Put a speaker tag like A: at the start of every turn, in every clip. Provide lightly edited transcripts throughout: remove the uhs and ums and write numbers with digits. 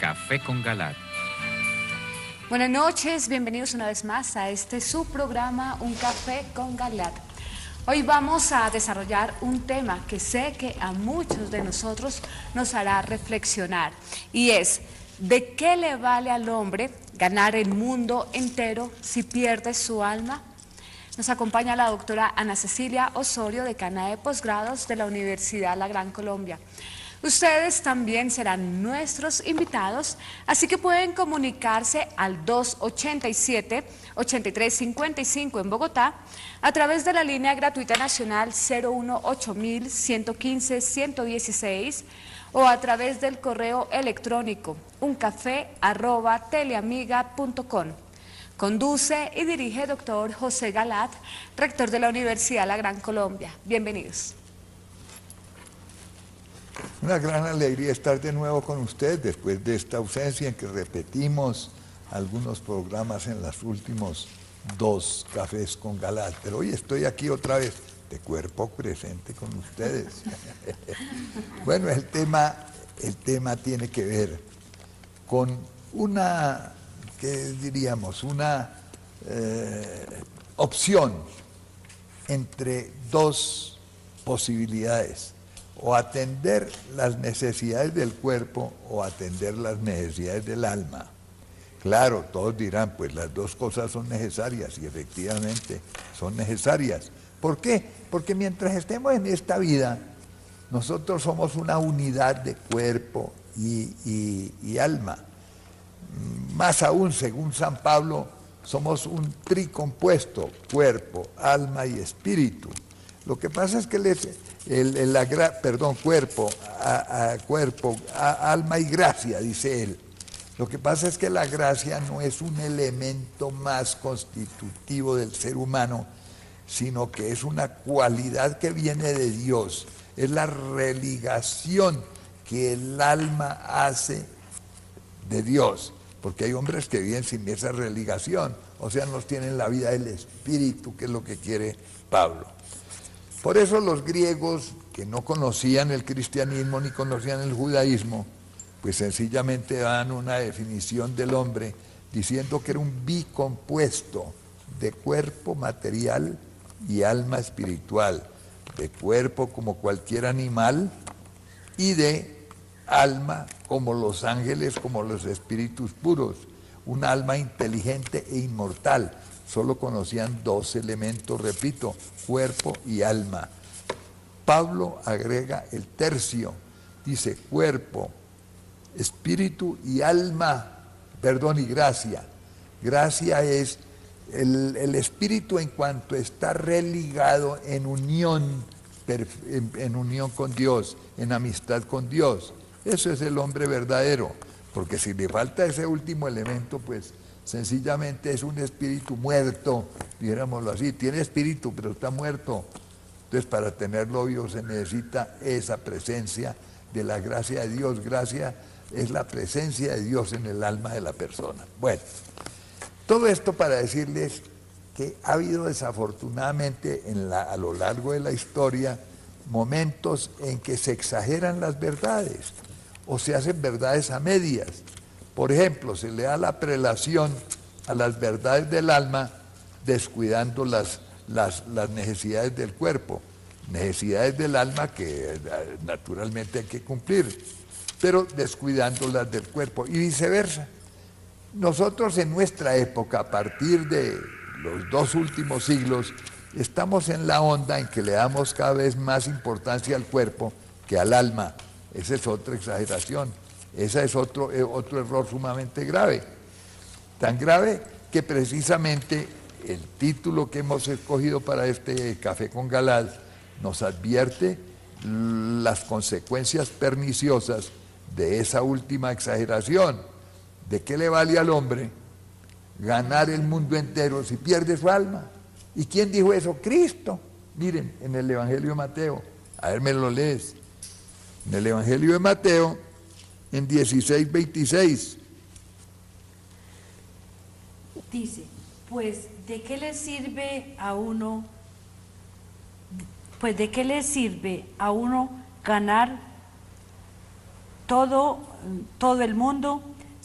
A: Café con Galat.
B: Buenas noches, bienvenidos una vez más a este su programa Un Café con Galat. Hoy vamos a desarrollar un tema que sé que a muchos de nosotros nos hará reflexionar, y es: ¿de qué le vale al hombre ganar el mundo entero si pierde su alma? Nos acompaña la doctora Ana Cecilia Osorio, decana de posgrados de la Universidad La Gran Colombia. Ustedes también serán nuestros invitados, así que pueden comunicarse al 287-8355 en Bogotá, a través de la línea gratuita nacional 018-115-116, o a través del correo electrónico uncafé@teleamiga.com. Conduce y dirige doctor José Galat, rector de la Universidad La Gran Colombia. Bienvenidos.
C: Una gran alegría estar de nuevo con usted después de esta ausencia en que repetimos algunos programas en los últimos 2 cafés con Galat. Pero hoy estoy aquí otra vez, de cuerpo presente con ustedes. Bueno, el tema tiene que ver con una, ¿qué diríamos? Una opción entre 2 posibilidades: o atender las necesidades del cuerpo o atender las necesidades del alma. Claro, todos dirán, pues las 2 cosas son necesarias, y efectivamente son necesarias. ¿Por qué? Porque mientras estemos en esta vida, nosotros somos una unidad de cuerpo y alma. Más aún, según San Pablo, somos un tricompuesto: cuerpo, alma y espíritu. Lo que pasa es que cuerpo, alma y gracia, dice él. Lo que pasa es que la gracia no es un elemento más constitutivo del ser humano, sino que es una cualidad que viene de Dios. Es la religación que el alma hace de Dios, porque hay hombres que viven sin esa religación, o sea, no tienen la vida del espíritu, que es lo que quiere Pablo. Por eso los griegos, que no conocían el cristianismo ni conocían el judaísmo, pues sencillamente dan una definición del hombre diciendo que era un bicompuesto de cuerpo material y alma espiritual, de cuerpo como cualquier animal y de alma como los ángeles, como los espíritus puros, un alma inteligente e inmortal. Solo conocían 2 elementos, repito, cuerpo y alma. Pablo agrega el tercio, dice cuerpo, espíritu y alma, y gracia. Gracia es el espíritu en cuanto está religado en unión con Dios, en amistad con Dios. Eso es el hombre verdadero, porque si le falta ese último elemento, pues sencillamente es un espíritu muerto, dijéramoslo así. Tiene espíritu, pero está muerto. Entonces, para tenerlo vivo se necesita esa presencia de la gracia de Dios. Gracia es la presencia de Dios en el alma de la persona. Bueno, todo esto para decirles que ha habido desafortunadamente a lo largo de la historia momentos en que se exageran las verdades o se hacen verdades a medias. Por ejemplo, se le da la prelación a las verdades del alma, descuidando las necesidades del cuerpo, necesidades del alma que naturalmente hay que cumplir, pero descuidando las del cuerpo, y viceversa. Nosotros en nuestra época, a partir de los 2 últimos siglos, estamos en la onda en que le damos cada vez más importancia al cuerpo que al alma. Esa es otra exageración. Ese es otro error sumamente grave. Tan grave que precisamente el título que hemos escogido para este Café con Galat nos advierte las consecuencias perniciosas de esa última exageración. ¿De qué le vale al hombre ganar el mundo entero si pierde su alma? ¿Y quién dijo eso? Cristo. Miren, en el Evangelio de Mateo, a ver, me lo lees. En el Evangelio de Mateo, en 16:26.
D: Dice, pues ¿de qué le sirve a uno ganar todo el mundo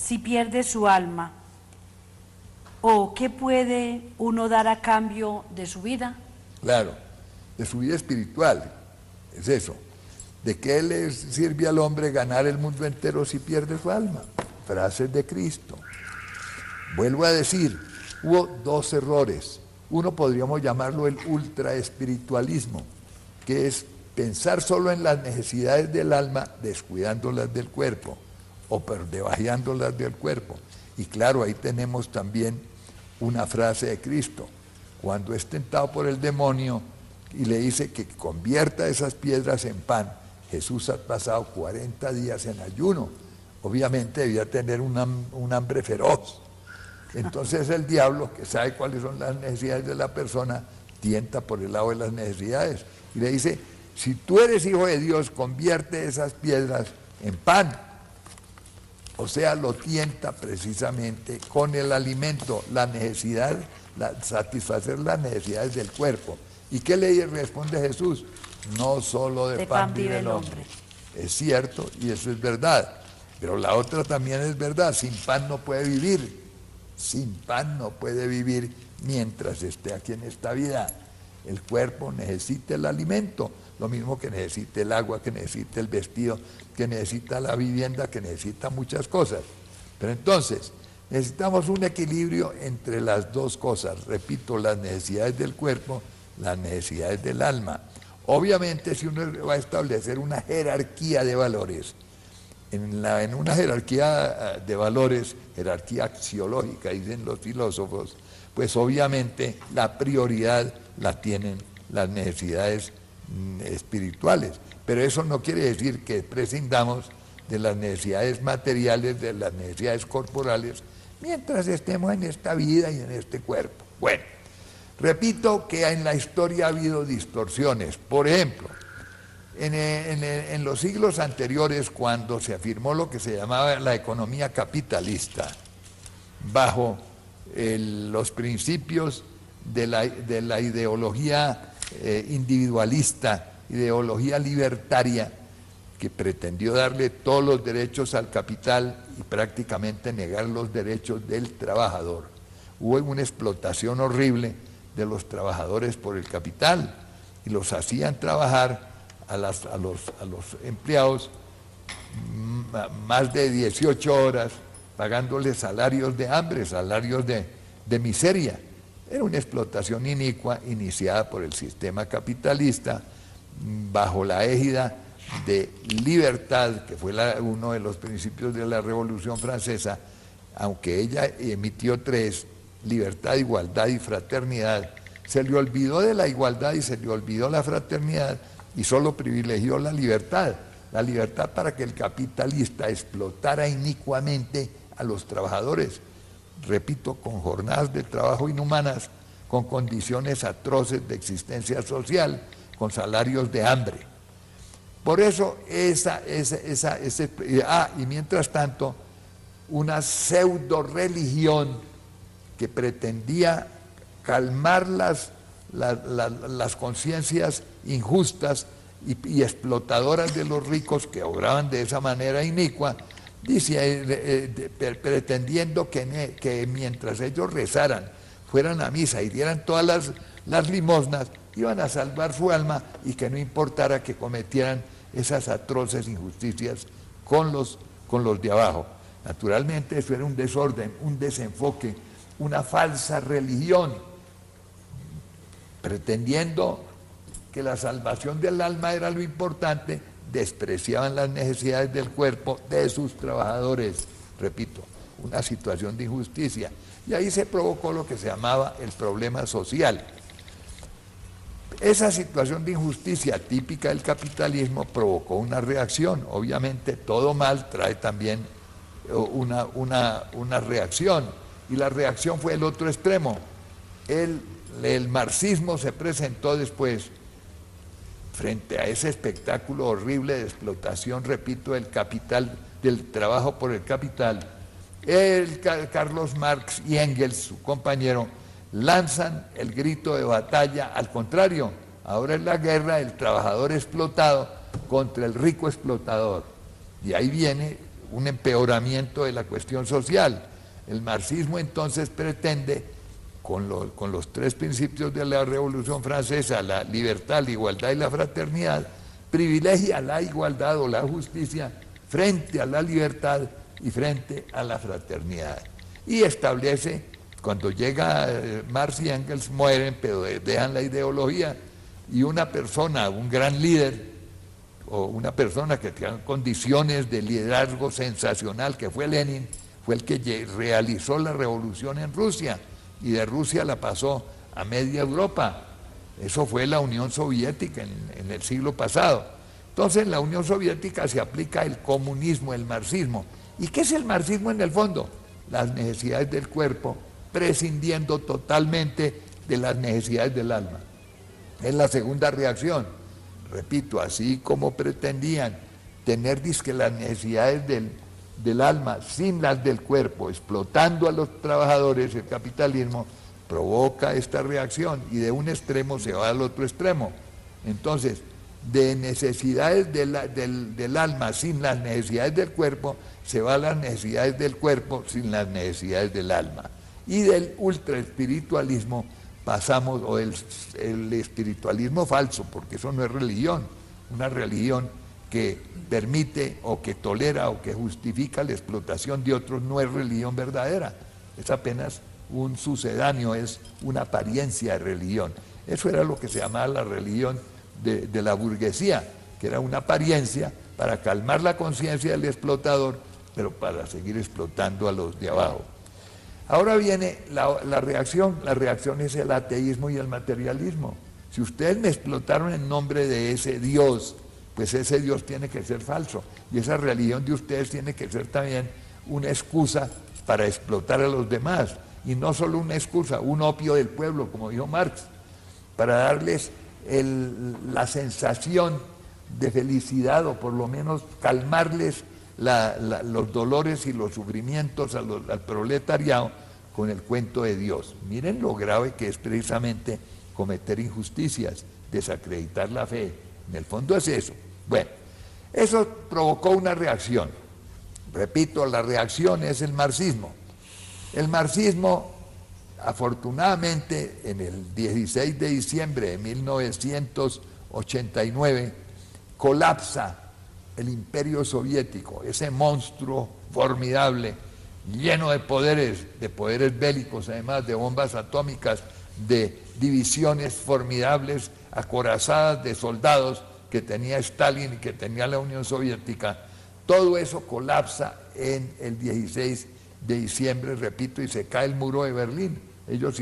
D: si pierde su alma? ¿O qué puede uno dar a cambio de su vida?
C: Claro, de su vida espiritual, es eso. ¿De qué le sirve al hombre ganar el mundo entero si pierde su alma? Frases de Cristo. Vuelvo a decir, hubo dos errores. Uno podríamos llamarlo el ultraespiritualismo, que es pensar solo en las necesidades del alma, descuidando las del cuerpo, o debajeando las del cuerpo. Y claro, ahí tenemos también una frase de Cristo, cuando es tentado por el demonio y le dice que convierta esas piedras en pan. Jesús ha pasado 40 días en ayuno, obviamente debía tener un hambre feroz. Entonces el diablo, que sabe cuáles son las necesidades de la persona, tienta por el lado de las necesidades y le dice, si tú eres hijo de Dios, convierte esas piedras en pan. O sea, lo tienta precisamente con el alimento, la necesidad, satisfacer las necesidades del cuerpo. ¿Y qué le responde Jesús? No solo de pan vive el hombre. Es cierto y eso es verdad, pero la otra también es verdad, sin pan no puede vivir. Sin pan no puede vivir mientras esté aquí en esta vida. El cuerpo necesita el alimento, lo mismo que necesita el agua, que necesita el vestido, que necesita la vivienda, que necesita muchas cosas. Pero entonces, necesitamos un equilibrio entre las dos cosas. Repito, las necesidades del cuerpo, las necesidades del alma. Obviamente, si uno va a establecer una jerarquía de valores, en una jerarquía de valores, jerarquía axiológica, dicen los filósofos, pues obviamente la prioridad la tienen las necesidades espirituales. Pero eso no quiere decir que prescindamos de las necesidades materiales, de las necesidades corporales, mientras estemos en esta vida y en este cuerpo. Bueno, repito que en la historia ha habido distorsiones. Por ejemplo, en los siglos anteriores, cuando se afirmó lo que se llamaba la economía capitalista, bajo los principios de la ideología individualista, ideología libertaria, que pretendió darle todos los derechos al capital y prácticamente negar los derechos del trabajador. Hubo una explotación horrible de los trabajadores por el capital y los hacían trabajar a los empleados más de 18 horas, pagándoles salarios de hambre, salarios de miseria. Era una explotación inicua iniciada por el sistema capitalista bajo la égida de libertad, que fue uno de los principios de la Revolución Francesa, aunque ella emitió 3, libertad, igualdad y fraternidad. Se le olvidó de la igualdad y se le olvidó la fraternidad y solo privilegió la libertad para que el capitalista explotara inicuamente a los trabajadores, repito, con jornadas de trabajo inhumanas, con condiciones atroces de existencia social, con salarios de hambre. Por eso y mientras tanto, una pseudo religión que pretendía calmar las conciencias injustas y explotadoras de los ricos que obraban de esa manera inicua, pretendiendo que mientras ellos rezaran, fueran a misa y dieran todas las limosnas, iban a salvar su alma y que no importara que cometieran esas atroces injusticias con los de abajo. Naturalmente eso era un desorden, un desenfoque, una falsa religión, pretendiendo que la salvación del alma era lo importante, despreciaban las necesidades del cuerpo de sus trabajadores. Repito, una situación de injusticia. Y ahí se provocó lo que se llamaba el problema social. Esa situación de injusticia típica del capitalismo provocó una reacción. Obviamente todo mal trae también una reacción. Y la reacción fue el otro extremo. El marxismo se presentó después frente a ese espectáculo horrible de explotación, repito, del capital, del trabajo por el capital. Carlos Marx y Engels, su compañero, lanzan el grito de batalla. Al contrario, ahora es la guerra del trabajador explotado contra el rico explotador. Y ahí viene un empeoramiento de la cuestión social. El marxismo entonces pretende, con los tres principios de la Revolución Francesa, la libertad, la igualdad y la fraternidad, privilegia la igualdad o la justicia frente a la libertad y frente a la fraternidad. Y establece, cuando llega Marx y Engels mueren, pero dejan la ideología, y una persona, un gran líder, o una persona que tenía condiciones de liderazgo sensacional, que fue Lenin, fue el que realizó la revolución en Rusia, y de Rusia la pasó a media Europa. Eso fue la Unión Soviética en el siglo pasado. Entonces en la Unión Soviética se aplica el comunismo, el marxismo. ¿Y qué es el marxismo en el fondo? Las necesidades del cuerpo, prescindiendo totalmente de las necesidades del alma. Es la segunda reacción. Repito, así como pretendían tener dizque las necesidades del alma sin las del cuerpo, explotando a los trabajadores, el capitalismo provoca esta reacción y de un extremo se va al otro extremo. Entonces, de necesidades del alma sin las necesidades del cuerpo, se va a las necesidades del cuerpo sin las necesidades del alma. Y del ultraespiritualismo pasamos, o el espiritualismo falso, porque eso no es religión, una religión que permite o que tolera o que justifica la explotación de otros no es religión verdadera, es apenas un sucedáneo, es una apariencia de religión. Eso era lo que se llamaba la religión de la burguesía, que era una apariencia para calmar la conciencia del explotador, pero para seguir explotando a los de abajo. Ahora viene la reacción es el ateísmo y el materialismo. Si ustedes me explotaron en nombre de ese Dios, pues ese Dios tiene que ser falso, y esa religión de ustedes tiene que ser también una excusa para explotar a los demás, y no solo una excusa, un opio del pueblo, como dijo Marx, para darles la sensación de felicidad, o por lo menos calmarles los dolores y los sufrimientos al proletariado con el cuento de Dios. Miren lo grave que es precisamente cometer injusticias, desacreditar la fe. En el fondo es eso. Bueno, eso provocó una reacción. Repito, la reacción es el marxismo. El marxismo, afortunadamente, en el 16 de diciembre de 1989, colapsa el imperio soviético, ese monstruo formidable, lleno de poderes bélicos, además de bombas atómicas, de divisiones formidables, acorazadas de soldados que tenía Stalin y que tenía la Unión Soviética. Todo eso colapsa en el 16 de diciembre, repito, y se cae el muro de Berlín. Ellos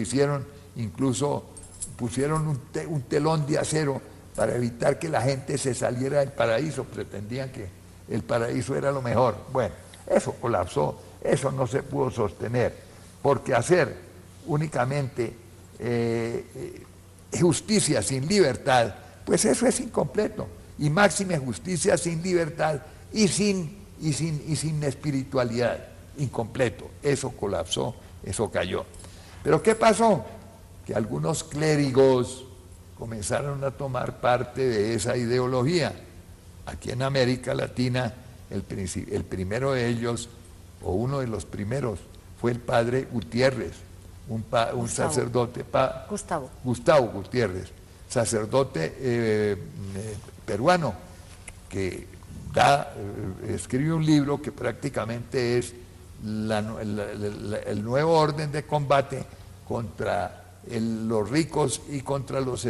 C: pusieron un telón de acero para evitar que la gente se saliera del paraíso, pretendían que el paraíso era lo mejor. Bueno, eso colapsó, eso no se pudo sostener, porque hacer únicamente justicia sin libertad, pues eso es incompleto, y máxima justicia sin libertad y sin espiritualidad, incompleto. Eso colapsó, eso cayó. Pero ¿qué pasó? Que algunos clérigos comenzaron a tomar parte de esa ideología. Aquí en América Latina, el primero de ellos, o uno de los primeros, fue el padre Gutiérrez, un sacerdote, Gustavo Gutiérrez, sacerdote peruano, que escribe un libro que prácticamente es el nuevo orden de combate contra los ricos y contra los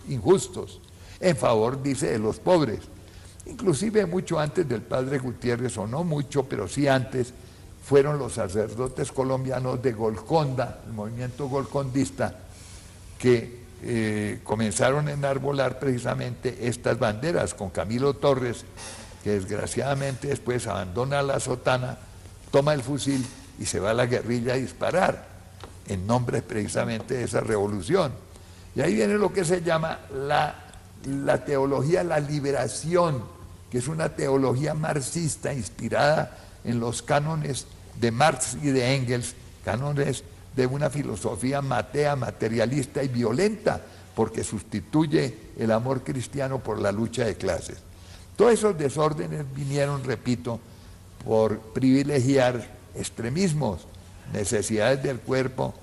C: injustos, en favor, dice, de los pobres. Inclusive mucho antes del padre Gutiérrez, o no mucho, pero sí antes, fueron los sacerdotes colombianos de Golconda, el movimiento golcondista, que comenzaron a enarbolar precisamente estas banderas, con Camilo Torres, que desgraciadamente después abandona la sotana, toma el fusil y se va a la guerrilla a disparar, en nombre precisamente de esa revolución. Y ahí viene lo que se llama la teología de la liberación, que es una teología marxista inspirada en los cánones de Marx y de Engels, cánones de una filosofía matea, materialista y violenta, porque sustituye el amor cristiano por la lucha de clases. Todos esos desórdenes vinieron, repito, por privilegiar extremismos, necesidades del cuerpo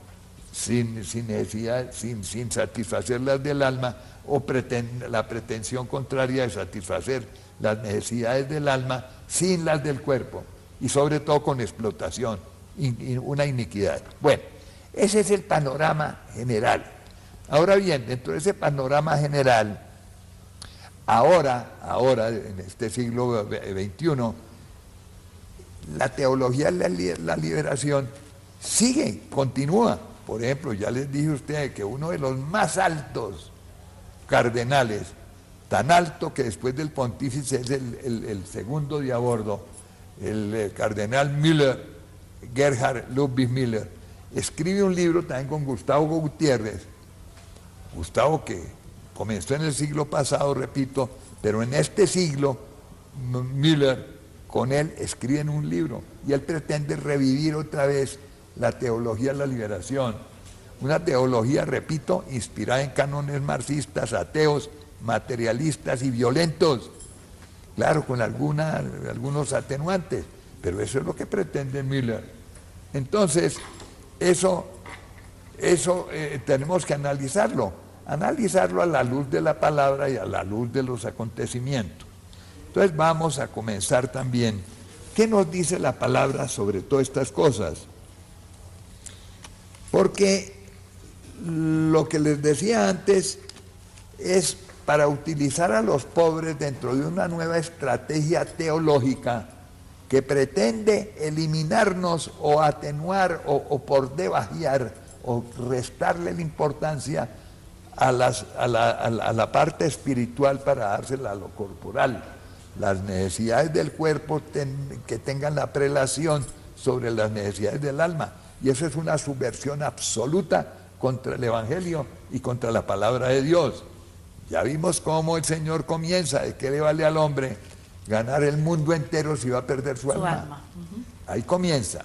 C: sin satisfacer las del alma, o la pretensión contraria de satisfacer las necesidades del alma sin las del cuerpo, y sobre todo con explotación, una iniquidad. Bueno, ese es el panorama general. Ahora bien, dentro de ese panorama general, ahora en este siglo XXI, la teología de la liberación sigue, continúa. Por ejemplo, ya les dije a ustedes que uno de los más altos cardenales, tan alto que después del pontífice es el segundo de a bordo, el cardenal Müller, Gerhard Ludwig Müller, escribe un libro también con Gustavo Gutiérrez, Gustavo que comenzó en el siglo pasado, repito, pero en este siglo Müller con él escriben un libro y él pretende revivir otra vez la teología de la liberación, una teología, repito, inspirada en cánones marxistas, ateos, materialistas y violentos, claro, con algunos atenuantes, pero eso es lo que pretende Müller. Entonces, eso tenemos que analizarlo a la luz de la palabra y a la luz de los acontecimientos. Entonces vamos a comenzar también. ¿Qué nos dice la palabra sobre todas estas cosas? Porque lo que les decía antes es para utilizar a los pobres dentro de una nueva estrategia teológica que pretende eliminarnos o atenuar o por debajear o restarle la importancia a la parte espiritual para dársela a lo corporal. Las necesidades del cuerpo que tengan la prelación sobre las necesidades del alma. Y eso es una subversión absoluta contra el Evangelio y contra la palabra de Dios. Ya vimos cómo el Señor comienza, de qué le vale al hombre ganar el mundo entero si va a perder su alma. Ahí comienza.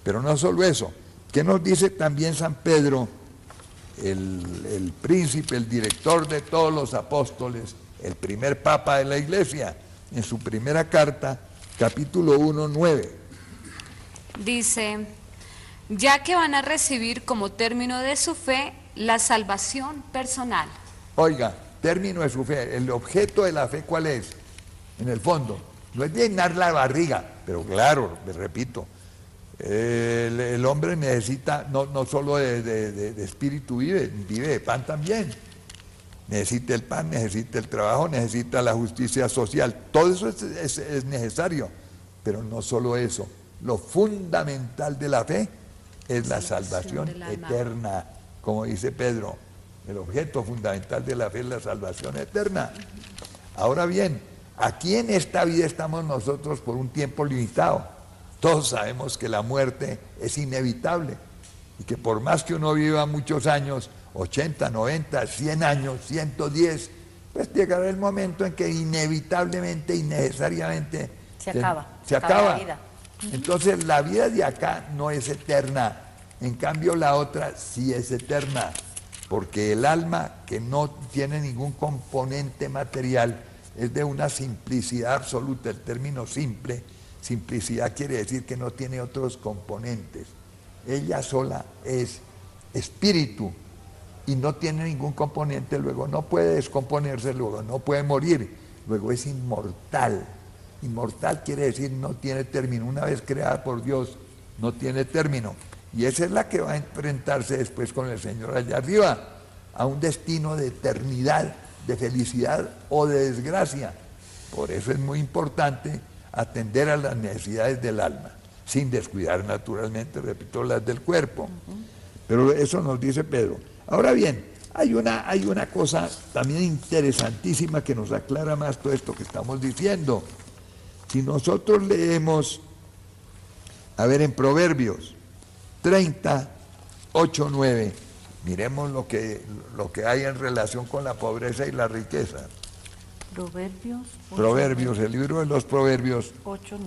C: Pero no solo eso. ¿Qué nos dice también San Pedro, el príncipe, el director de todos los apóstoles, el primer papa de la iglesia, en su primera carta, capítulo 1, 9?
B: Dice: ya que van a recibir como término de su fe la salvación personal.
C: Oiga, término de su fe, el objeto de la fe, ¿cuál es? En el fondo, no es llenar la barriga, pero claro, les repito, el hombre necesita no solo de espíritu vive de pan también. Necesita el pan, necesita el trabajo, necesita la justicia social. Todo eso es necesario, pero no solo eso. Lo fundamental de la fe es la salvación eterna, como dice Pedro. El objeto fundamental de la fe es la salvación eterna. Ahora bien, aquí en esta vida estamos nosotros por un tiempo limitado. Todos sabemos que la muerte es inevitable y que por más que uno viva muchos años, 80, 90, 100 años, 110, pues llegará el momento en que inevitablemente y necesariamente se acaba la vida. Entonces la vida de acá no es eterna, en cambio la otra sí es eterna, porque el alma, que no tiene ningún componente material, es de una simplicidad absoluta. El término simplicidad quiere decir que no tiene otros componentes. Ella sola es espíritu y no tiene ningún componente, luego no puede descomponerse, luego no puede morir, luego es inmortal. Inmortal quiere decir no tiene término. Una vez creada por Dios, no tiene término. Y esa es la que va a enfrentarse después con el Señor allá arriba, a un destino de eternidad, de felicidad o de desgracia. Por eso es muy importante atender a las necesidades del alma, sin descuidar naturalmente, repito, las del cuerpo. Pero eso nos dice Pedro. Ahora bien, hay una cosa también interesantísima que nos aclara más todo esto que estamos diciendo. Si nosotros leemos, a ver, en Proverbios 30, 8, 9, miremos lo que hay en relación con la pobreza y la riqueza. Proverbios, el libro de los Proverbios 8,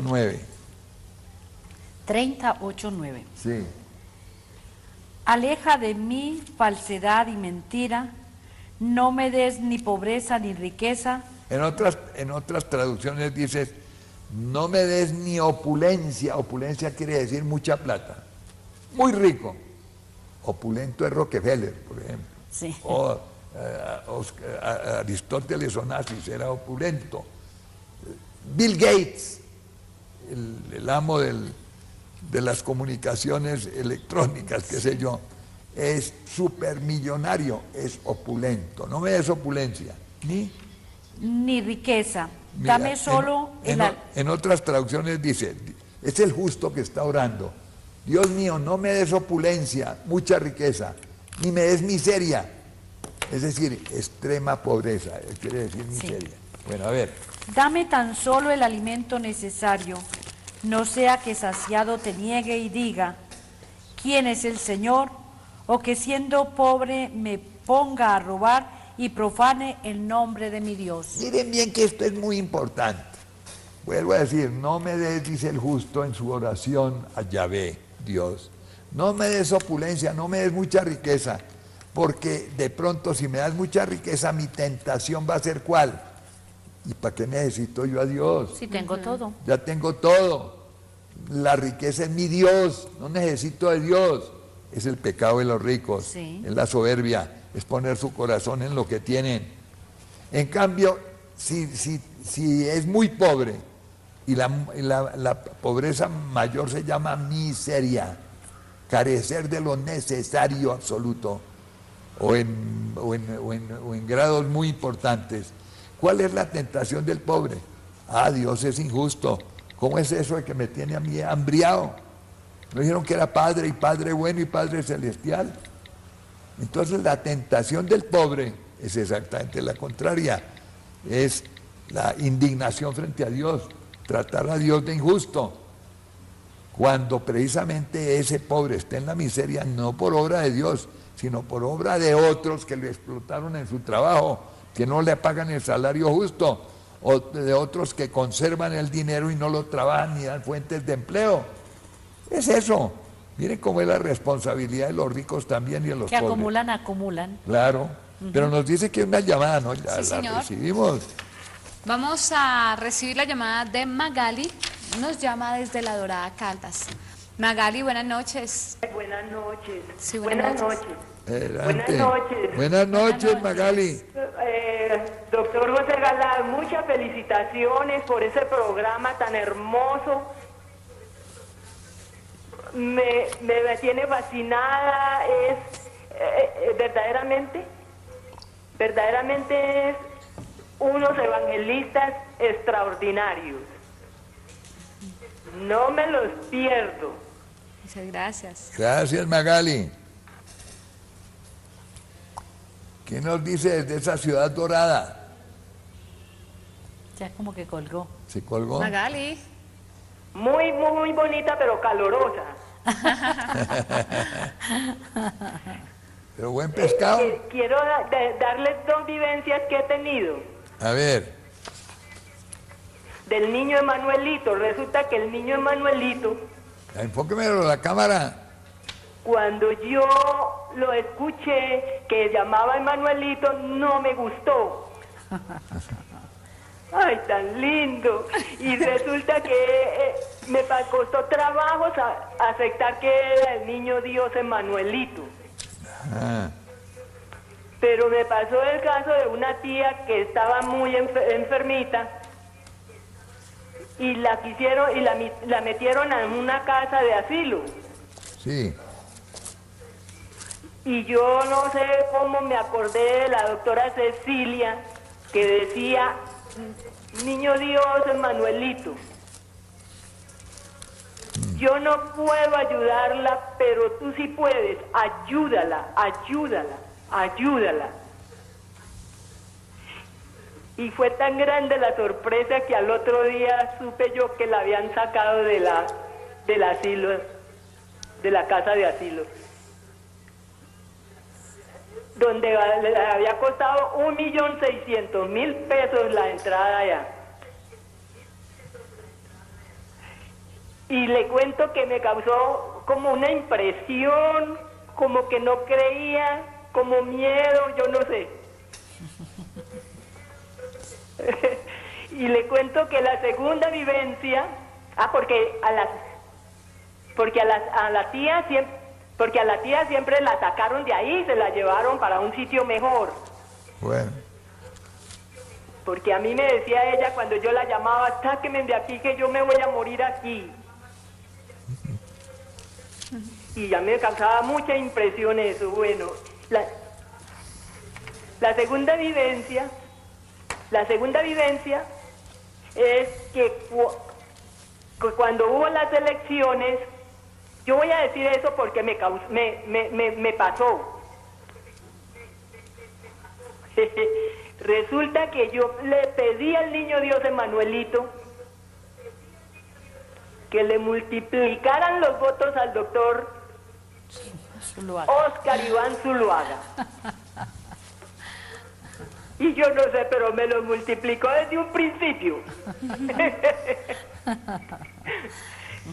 C: 9.
D: 30, 8, 9.
C: Sí.
D: Aleja de mí falsedad y mentira, no me des ni pobreza ni riqueza.
C: En otras traducciones dice, no me des ni opulencia. Opulencia quiere decir mucha plata. Muy rico. Opulento es Rockefeller, por ejemplo.
D: Sí.
C: O Aristóteles Onassis era opulento. Bill Gates, el amo de las comunicaciones electrónicas, qué sé yo, es supermillonario, es opulento. No me des opulencia,
D: Ni riqueza.
C: Mira,
D: Dame solo
C: en otras traducciones dice, es el justo que está orando. Dios mío, no me des opulencia, mucha riqueza, ni me des miseria. Es decir, extrema pobreza, quiere decir miseria. Sí. Bueno, a ver.
D: Dame tan solo el alimento necesario, no sea que saciado te niegue y diga, ¿quién es el Señor? O que siendo pobre me ponga a robar y profane el nombre de mi Dios.
C: Miren bien que esto es muy importante. Vuelvo a decir, no me des, dice el justo en su oración a Yahvé, Dios. No me des opulencia, no me des mucha riqueza, porque de pronto si me das mucha riqueza, mi tentación va a ser ¿cuál? ¿Y para qué necesito yo a Dios?
D: Si tengo todo.
C: Ya tengo todo. La riqueza es mi Dios, no necesito de Dios. Es el pecado de los ricos,
D: sí.
C: Es la soberbia, es poner su corazón en lo que tienen. En cambio, si es muy pobre, y la pobreza mayor se llama miseria, carecer de lo necesario absoluto, o en grados muy importantes. ¿Cuál es la tentación del pobre? Dios es injusto. ¿Cómo es eso de que me tiene a mí hambriado? ¿No dijeron que era Padre y Padre bueno y Padre celestial? Entonces la tentación del pobre es exactamente la contraria. Es la indignación frente a Dios, tratar a Dios de injusto. Cuando precisamente ese pobre está en la miseria, no por obra de Dios, sino por obra de otros que lo explotaron en su trabajo, que no le pagan el salario justo, o de otros que conservan el dinero y no lo trabajan ni dan fuentes de empleo. Es eso. Miren cómo es la responsabilidad de los ricos también y de los pobres.
D: Que acumulan.
C: Claro, pero nos dice que es una llamada, ¿no? Ya
B: sí,
C: la
B: señor.
C: recibimos.
B: Vamos a recibir la llamada de Magali, nos llama desde La Dorada, Caldas. Magali, buenas noches.
A: Buenas noches.
B: Sí, buenas noches.
C: Adelante.
A: Buenas noches.
C: Buenas noches, Magali.
A: Doctor José Galán, muchas felicitaciones por ese programa tan hermoso. Me tiene fascinada, verdaderamente es unos evangelistas extraordinarios. No me los pierdo.
B: Muchas gracias.
C: Gracias, Magali. ¿Qué nos dice desde esa ciudad dorada?
D: Ya como que colgó.
C: ¿Se colgó?
B: Magali.
A: Muy, muy bonita, pero calorosa.
C: Pero buen pescado.
A: Quiero darles dos vivencias que he tenido.
C: A ver.
A: Del niño Emanuelito. Resulta que el niño Emanuelito,
C: Enfóquemelo a la cámara.
A: cuando yo lo escuché que llamaba Emanuelito, no me gustó. Ay, tan lindo. Y resulta que me costó trabajo aceptar que era el niño Dios Emanuelito.
C: Ah,
A: Pero me pasó el caso de una tía que estaba muy enfermita y la quisieron y la metieron en una casa de asilo.
C: sí.
A: Y yo no sé cómo me acordé de la doctora Cecilia que decía, niño Dios Emanuelito. Yo no puedo ayudarla, pero tú sí puedes. Ayúdala, ayúdala, ayúdala. Y fue tan grande la sorpresa que al otro día supe yo que la habían sacado del asilo, de la casa de asilo, donde le había costado 1.600.000 pesos la entrada allá. Y le cuento que me causó como una impresión, como que no creía, como miedo, yo no sé. Y le cuento que la segunda vivencia, porque a la tía siempre la sacaron de ahí, se la llevaron para un sitio mejor.
C: Bueno.
A: Porque a mí me decía ella cuando yo la llamaba, sáquenme de aquí que yo me voy a morir aquí. Y a mí me causaba mucha impresión eso. Bueno, la segunda vivencia es que cuando hubo las elecciones, yo voy a decir eso porque me pasó. Resulta que yo le pedí al niño Dios Emanuelito que le multiplicaran los votos al doctor Oscar Iván Zuluaga. Y yo no sé, pero me lo multiplicó desde un principio.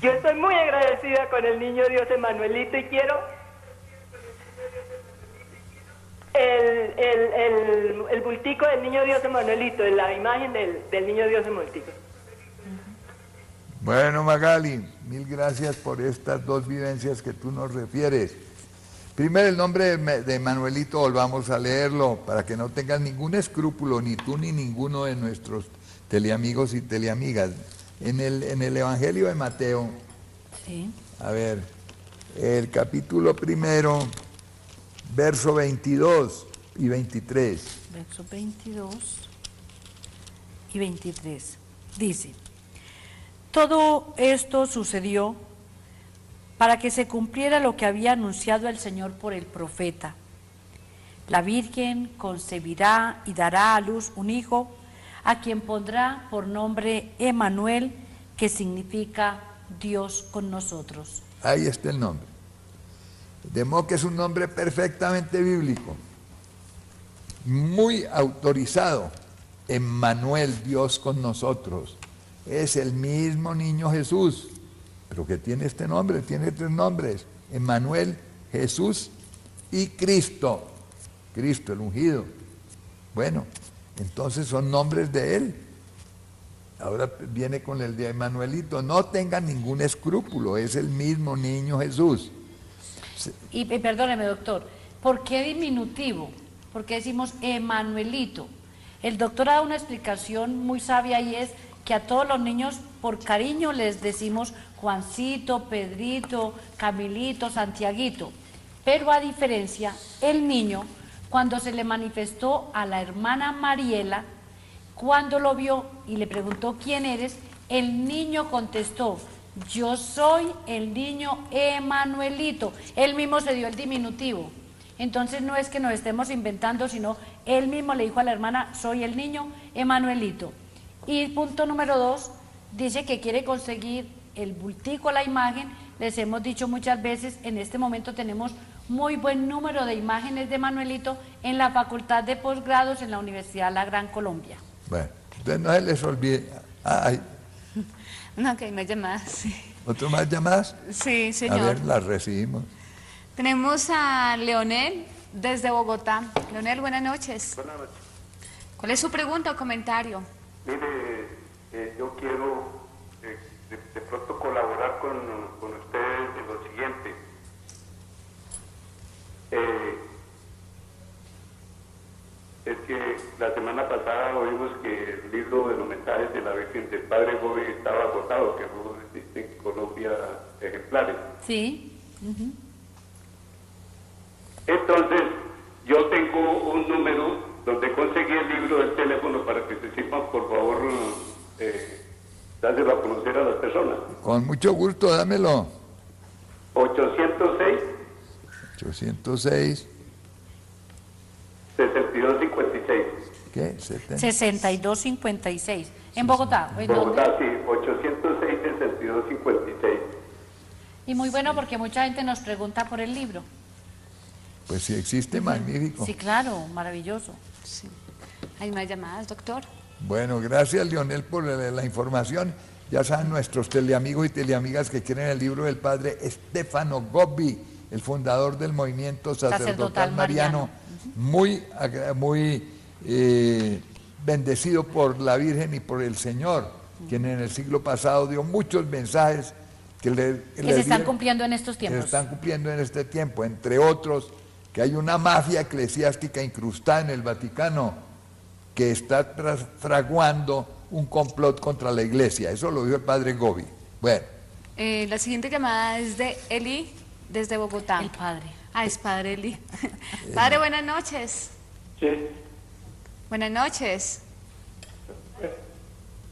A: Yo estoy muy agradecida con el niño Dios Emanuelito y quiero el bultico del niño Dios Emanuelito, la imagen del niño Dios Emanuelito.
C: Bueno, Magali, mil gracias por estas dos vivencias que tú nos refieres. Primero el nombre de Manuelito, volvamos a leerlo, para que no tengas ningún escrúpulo, ni tú ni ninguno de nuestros teleamigos y teleamigas. En el Evangelio de Mateo,
D: Sí.
C: a ver, el capítulo primero, verso 22 y 23.
D: Versos 22 y 23. Dice: todo esto sucedió para que se cumpliera lo que había anunciado el Señor por el profeta. La Virgen concebirá y dará a luz un hijo, a quien pondrá por nombre Emanuel, que significa Dios con nosotros.
C: Ahí está el nombre. De modo que es un nombre perfectamente bíblico, muy autorizado. Emmanuel, Dios con nosotros. Es el mismo niño Jesús, pero que tiene este nombre, tiene tres nombres: Emmanuel, Jesús y Cristo. Cristo, el ungido. Bueno, entonces son nombres de él. Ahora viene con el de Emanuelito. No tengan ningún escrúpulo, es el mismo niño Jesús.
D: Y perdóneme, doctor, ¿por qué diminutivo? ¿Por qué decimos Emanuelito? El doctor ha dado una explicación muy sabia, y es que a todos los niños por cariño les decimos Juancito, Pedrito, Camilito, Santiaguito. Pero a diferencia, el niño, cuando se le manifestó a la hermana Mariela, cuando lo vio y le preguntó quién eres, el niño contestó: yo soy el niño Emanuelito. Él mismo se dio el diminutivo. Entonces no es que nos estemos inventando, sino él mismo le dijo a la hermana: soy el niño Emanuelito. Y punto número 2, dice que quiere conseguir el bultico, la imagen. Les hemos dicho muchas veces, en este momento tenemos muy buen número de imágenes de Manuelito en la Facultad de Posgrados en la Universidad La Gran Colombia.
C: Bueno, entonces no se les olvide. Ay,
B: No, que hay más llamadas. Sí,
C: ¿otro más llamadas?
B: sí,
C: A
B: señor.
C: ver, las recibimos.
B: Tenemos a Leonel desde Bogotá. Leonel, buenas noches.
E: Buenas noches.
B: ¿Cuál es su pregunta o comentario?
E: Mire, yo quiero de pronto colaborar con ustedes en lo siguiente. Es que la semana pasada oímos que el libro de los mensajes de la Virgen del Padre Gobi estaba agotado, que no existen en Colombia ejemplares.
D: Sí.
E: Entonces, yo tengo un número donde conseguí el libro del teléfono para que se sepan, por favor, dárselo a conocer a las personas.
C: Con mucho gusto, dámelo.
E: 806
C: 806,
E: 6256.
C: ¿qué? 70.
D: 6256. ¿En Bogotá? ¿En
E: Bogotá,
D: dónde?
E: sí, 806 6256.
D: Y muy bueno, porque mucha gente nos pregunta por el libro.
C: Pues si existe, magnífico.
D: Sí, claro, maravilloso.
B: Sí. ¿Hay más llamadas, doctor?
C: Bueno, gracias, Leonel, por la información. Ya saben nuestros teleamigos y teleamigas que quieren el libro del padre Stefano Gobbi, el fundador del movimiento sacerdotal mariano. Muy bendecido por la Virgen y por el Señor, quien en el siglo pasado dio muchos mensajes que
D: se están cumpliendo en estos tiempos.
C: Se están cumpliendo en este tiempo, entre otros, que hay una mafia eclesiástica incrustada en el Vaticano que está fraguando un complot contra la Iglesia. Eso lo dijo el padre Gobi. Bueno.
B: La siguiente llamada es de Eli, desde Bogotá.
D: El padre.
B: Ah, es padre Eli. Padre, buenas noches.
F: Sí.
B: Buenas noches.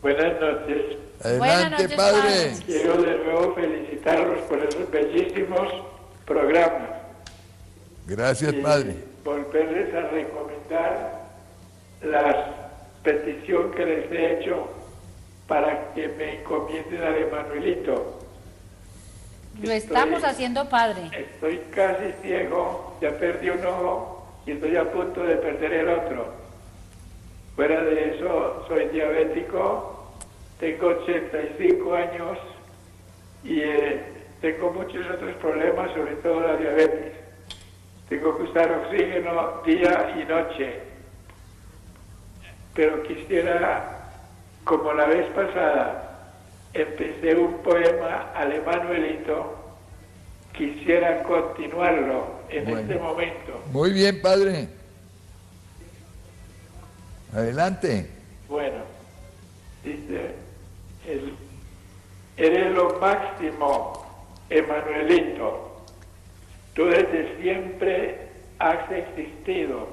F: Buenas noches.
C: Adelante,
D: Buenas noches,
C: padre.
F: Quiero de nuevo felicitarlos por esos bellísimos programas.
C: Gracias,
F: Y
C: padre.
F: volverles a recomendar la petición que les he hecho para que me encomienden al Emanuelito.
D: Lo estamos haciendo, padre.
F: Estoy casi ciego, ya perdí un ojo y estoy a punto de perder el otro. Fuera de eso, soy diabético, tengo 85 años y tengo muchos otros problemas, sobre todo la diabetes. Tengo que usar oxígeno día y noche. Pero quisiera, como la vez pasada, empecé un poema al Emanuelito, quisiera continuarlo en este momento.
C: Muy bien, padre. Adelante.
F: Bueno, dice, eres lo máximo, Emanuelito. Tú desde siempre has existido,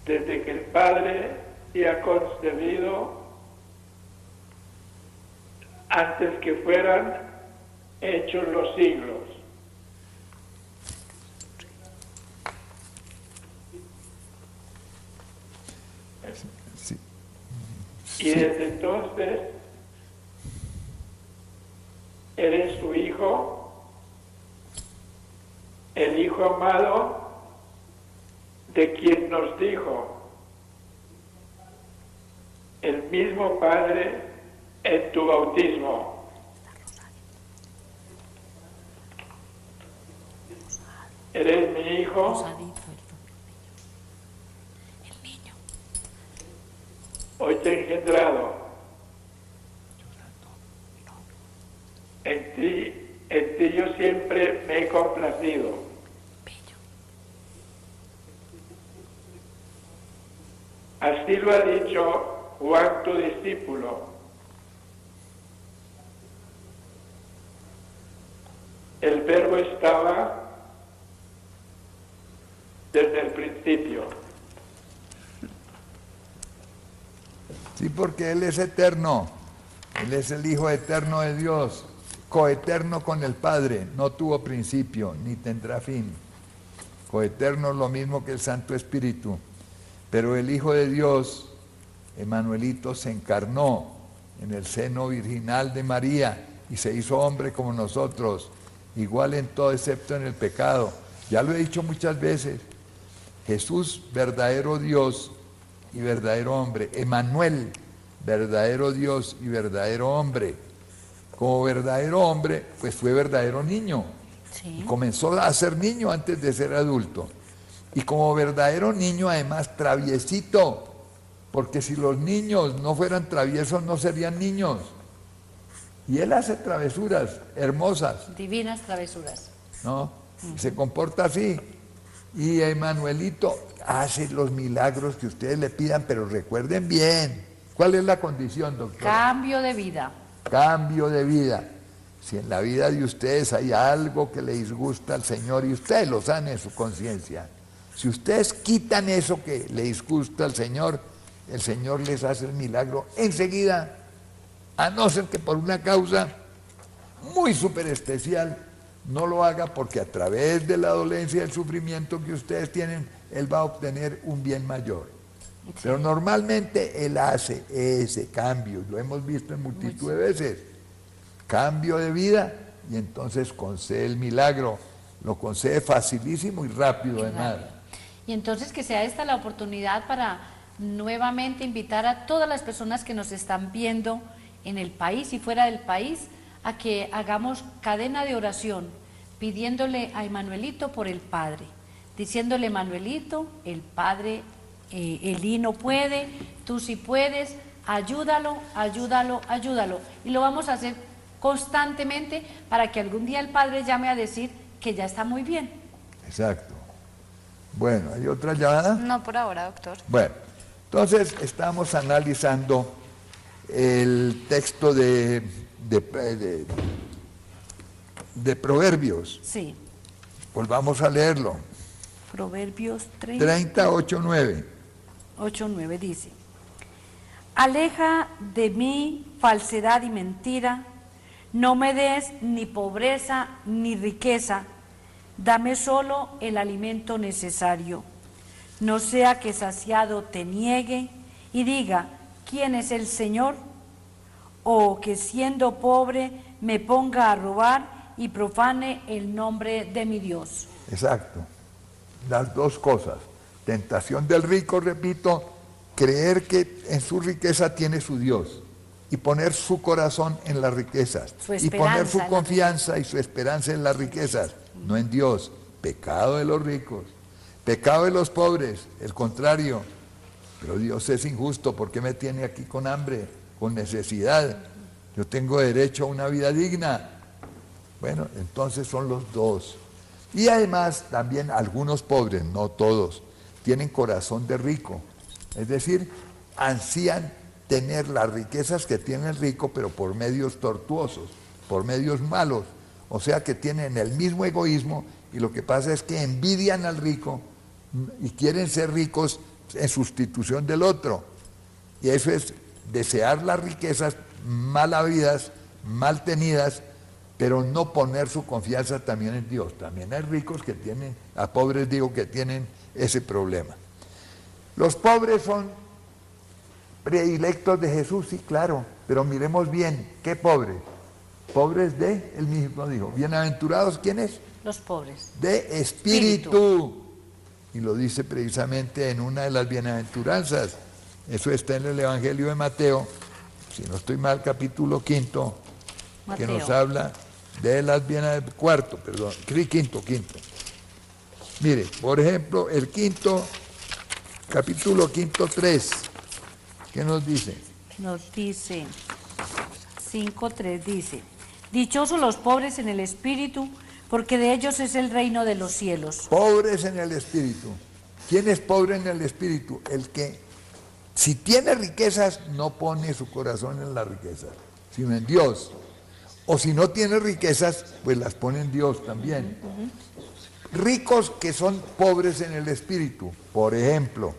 F: desde que el Padre te ha concebido, antes que fueran hechos los siglos.
C: Sí.
F: Y desde entonces eres su hijo, el hijo amado de quien nos dijo el mismo Padre en tu bautismo. Eres mi hijo, hoy te he engendrado. En ti yo siempre me he complacido. Así lo ha dicho Juan, tu discípulo. El Verbo estaba desde el principio.
C: Sí, porque Él es eterno. Él es el Hijo eterno de Dios, coeterno con el Padre. No tuvo principio, ni tendrá fin. Coeterno es lo mismo que el Santo Espíritu. Pero el Hijo de Dios, Emanuelito, se encarnó en el seno virginal de María y se hizo hombre como nosotros, igual en todo excepto en el pecado. Ya lo he dicho muchas veces. Jesús, verdadero Dios y verdadero hombre. Emanuel, verdadero Dios y verdadero hombre. Como verdadero hombre, pues fue verdadero niño.
D: Sí.
C: Y comenzó a ser niño antes de ser adulto. Y como verdadero niño, además, traviesito. Porque si los niños no fueran traviesos, no serían niños. Y él hace travesuras hermosas,
D: Divinas travesuras.
C: ¿no? Y se comporta así. Y Emanuelito hace los milagros que ustedes le pidan, pero recuerden bien, ¿cuál es la condición, doctor?
D: Cambio de vida.
C: Cambio de vida. Si en la vida de ustedes hay algo que le disgusta al Señor y ustedes lo saben en su conciencia, si ustedes quitan eso que le disgusta al Señor, el Señor les hace el milagro enseguida, a no ser que por una causa muy súper especial no lo haga, porque a través de la dolencia y el sufrimiento que ustedes tienen, Él va a obtener un bien mayor. Pero normalmente Él hace ese cambio, lo hemos visto en multitud de veces, cambio de vida, y entonces concede el milagro, lo concede facilísimo y rápido además.
D: Y entonces que sea esta la oportunidad para nuevamente invitar a todas las personas que nos están viendo en el país y fuera del país a que hagamos cadena de oración pidiéndole a Emanuelito por el Padre, diciéndole: Emanuelito, el Padre Elí no puede, tú sí puedes, ayúdalo, ayúdalo, ayúdalo. Y lo vamos a hacer constantemente para que algún día el padre llame a decir que ya está muy bien.
C: Exacto. Bueno, ¿hay otra llamada?
B: No por ahora, doctor.
C: Bueno, entonces estamos analizando el texto de Proverbios.
D: Sí.
C: Volvamos a leerlo.
D: Proverbios
C: 38:9.
D: 8:9 dice: Aleja de mí falsedad y mentira, no me des ni pobreza ni riqueza, dame solo el alimento necesario, no sea que saciado te niegue y diga, ¿quién es el Señor? O que siendo pobre me ponga a robar y profane el nombre de mi Dios.
C: Exacto. Las dos cosas. Tentación del rico, repito, creer que en su riqueza tiene su Dios y poner su corazón en las riquezas y poner su confianza y su esperanza en las riquezas, no en Dios. Pecado de los ricos, pecado de los pobres, el contrario. Pero Dios es injusto, ¿por qué me tiene aquí con hambre, con necesidad? Yo tengo derecho a una vida digna. Bueno, entonces son los dos. Y además también algunos pobres, no todos, tienen corazón de rico. Es decir, ansían tener las riquezas que tiene el rico, pero por medios tortuosos, por medios malos. O sea que tienen el mismo egoísmo y lo que pasa es que envidian al rico y quieren ser ricos en sustitución del otro. Y eso es desear las riquezas mal habidas, mal tenidas, pero no poner su confianza también en Dios. También hay ricos que tienen, a pobres digo que tienen ese problema. Los pobres son predilectos de Jesús, sí, claro, pero miremos bien, ¿qué pobres? Pobres de, él mismo dijo, bienaventurados, ¿quiénes?
D: Los pobres.
C: De espíritu. Y lo dice precisamente en una de las bienaventuranzas. Eso está en el Evangelio de Mateo, si no estoy mal, capítulo 5, que nos habla de las bienaventuranzas, quinto. Mire, por ejemplo, el capítulo 3, ¿qué nos dice?
D: Nos dice, 5:3 dice, dichosos los pobres en el espíritu, porque de ellos es el reino de los cielos.
C: Pobres en el espíritu. ¿Quién es pobre en el espíritu? El que, si tiene riquezas, no pone su corazón en las riquezas, sino en Dios. O si no tiene riquezas, pues las pone en Dios también. Ricos que son pobres en el espíritu. Por ejemplo,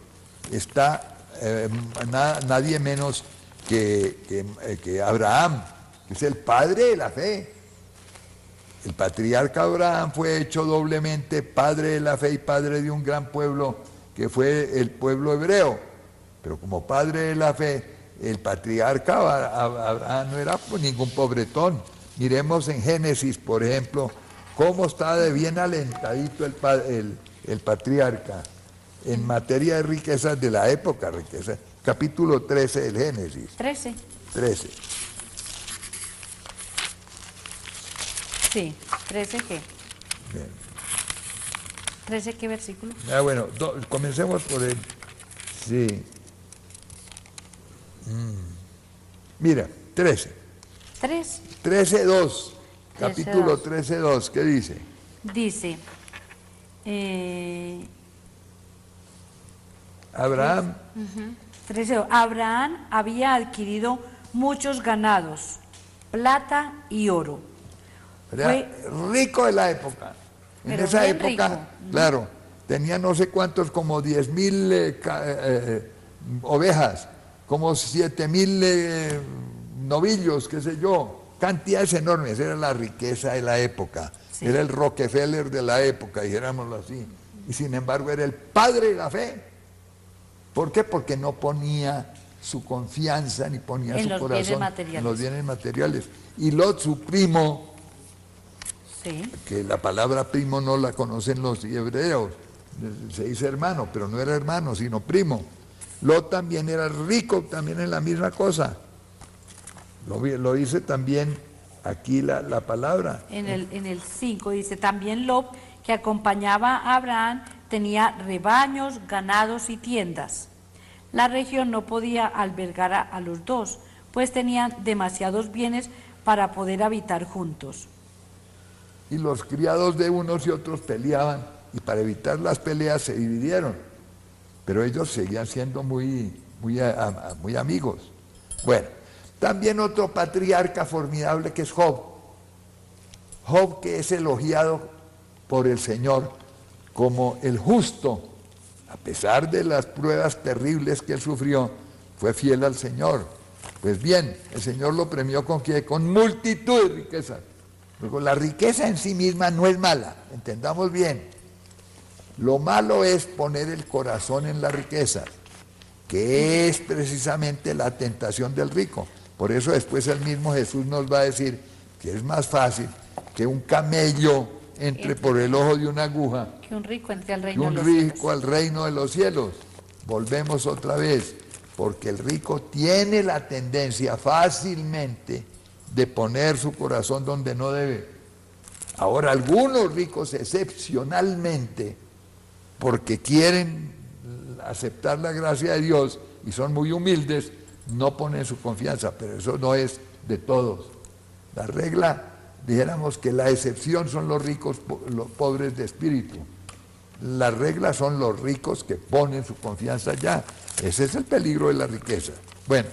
C: está nadie menos que Abraham, que es el padre de la fe. El patriarca Abraham fue hecho doblemente padre de la fe y padre de un gran pueblo que fue el pueblo hebreo. Pero como padre de la fe, el patriarca Abraham no era ningún pobretón. Miremos en Génesis, por ejemplo, cómo está de bien alentadito el patriarca en materia de riquezas de la época, riquezas. Capítulo 13 del Génesis. 13.
D: Sí, 13 ¿qué? Bien. 13 ¿qué versículo?
C: Bueno, comencemos por él. Sí. Mira, 13. 13:2. Capítulo 13:2, ¿qué dice?
D: Dice,
C: Abraham.
D: 13:2. Abraham había adquirido muchos ganados, plata y oro.
C: Fue rico de la época. En esa época, rico. Claro, tenía no sé cuántos, como 10,000 ovejas, como 7,000 novillos, qué sé yo, cantidades enormes. Era la riqueza de la época, sí. Era el Rockefeller de la época, dijéramoslo así. Y sin embargo era el padre de la fe. ¿Por qué? Porque no ponía su confianza ni ponía su corazón en los bienes materiales. Y Lot, su primo, sí, que la palabra primo no la conocen los hebreos, se dice hermano, pero no era hermano, sino primo. Lot también era rico, también en la misma cosa. Lo dice también aquí la palabra.
D: En el 5 dice, también Lot, que acompañaba a Abraham, tenía rebaños, ganados y tiendas. La región no podía albergar a los dos, pues tenían demasiados bienes para poder habitar juntos.
C: Y los criados de unos y otros peleaban, y para evitar las peleas se dividieron. Pero ellos seguían siendo muy amigos. Bueno, también otro patriarca formidable que es Job. Job, que es elogiado por el Señor como el justo, a pesar de las pruebas terribles que él sufrió, fue fiel al Señor. Pues bien, el Señor lo premió ¿con qué? Con multitud de riquezas. Luego, la riqueza en sí misma no es mala, entendamos bien. Lo malo es poner el corazón en la riqueza, que es precisamente la tentación del rico. Por eso después el mismo Jesús nos va a decir que es más fácil que un camello entre por el ojo de una aguja,
D: Que un rico entre al
C: que
D: reino de
C: un
D: los
C: rico
D: cielos.
C: al reino de los cielos. Volvemos otra vez, porque el rico tiene la tendencia fácilmente de poner su corazón donde no debe. Ahora, algunos ricos excepcionalmente, porque quieren aceptar la gracia de Dios y son muy humildes, no ponen su confianza, pero eso no es de todos. La regla, dijéramos que la excepción son los ricos, los pobres de espíritu. La regla son los ricos que ponen su confianza allá. Ese es el peligro de la riqueza. Bueno,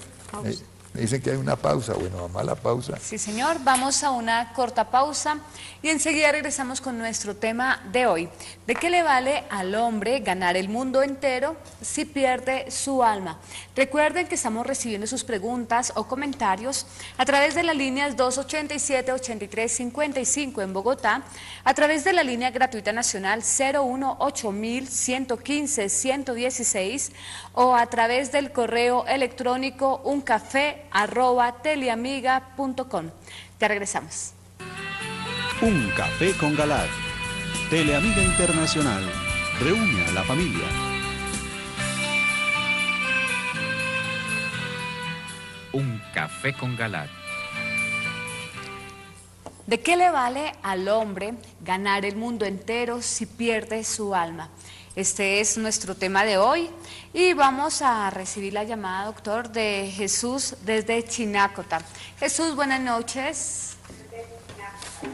C: me dicen que hay una pausa. Bueno, vamos a la pausa.
B: Sí, señor, vamos a una corta pausa y enseguida regresamos con nuestro tema de hoy. ¿De qué le vale al hombre ganar el mundo entero si pierde su alma? Recuerden que estamos recibiendo sus preguntas o comentarios a través de las líneas 287-8355 en Bogotá, a través de la línea gratuita nacional 018-115-116 o a través del correo electrónico uncafé@teleamiga.com. Ya regresamos.
G: Un café con Galat. Teleamiga Internacional reúne a la familia.
H: Un café con Galat.
B: ¿De qué le vale al hombre ganar el mundo entero si pierde su alma? Este es nuestro tema de hoy y vamos a recibir la llamada, doctor, de Jesús desde Chinácota. Jesús, buenas noches.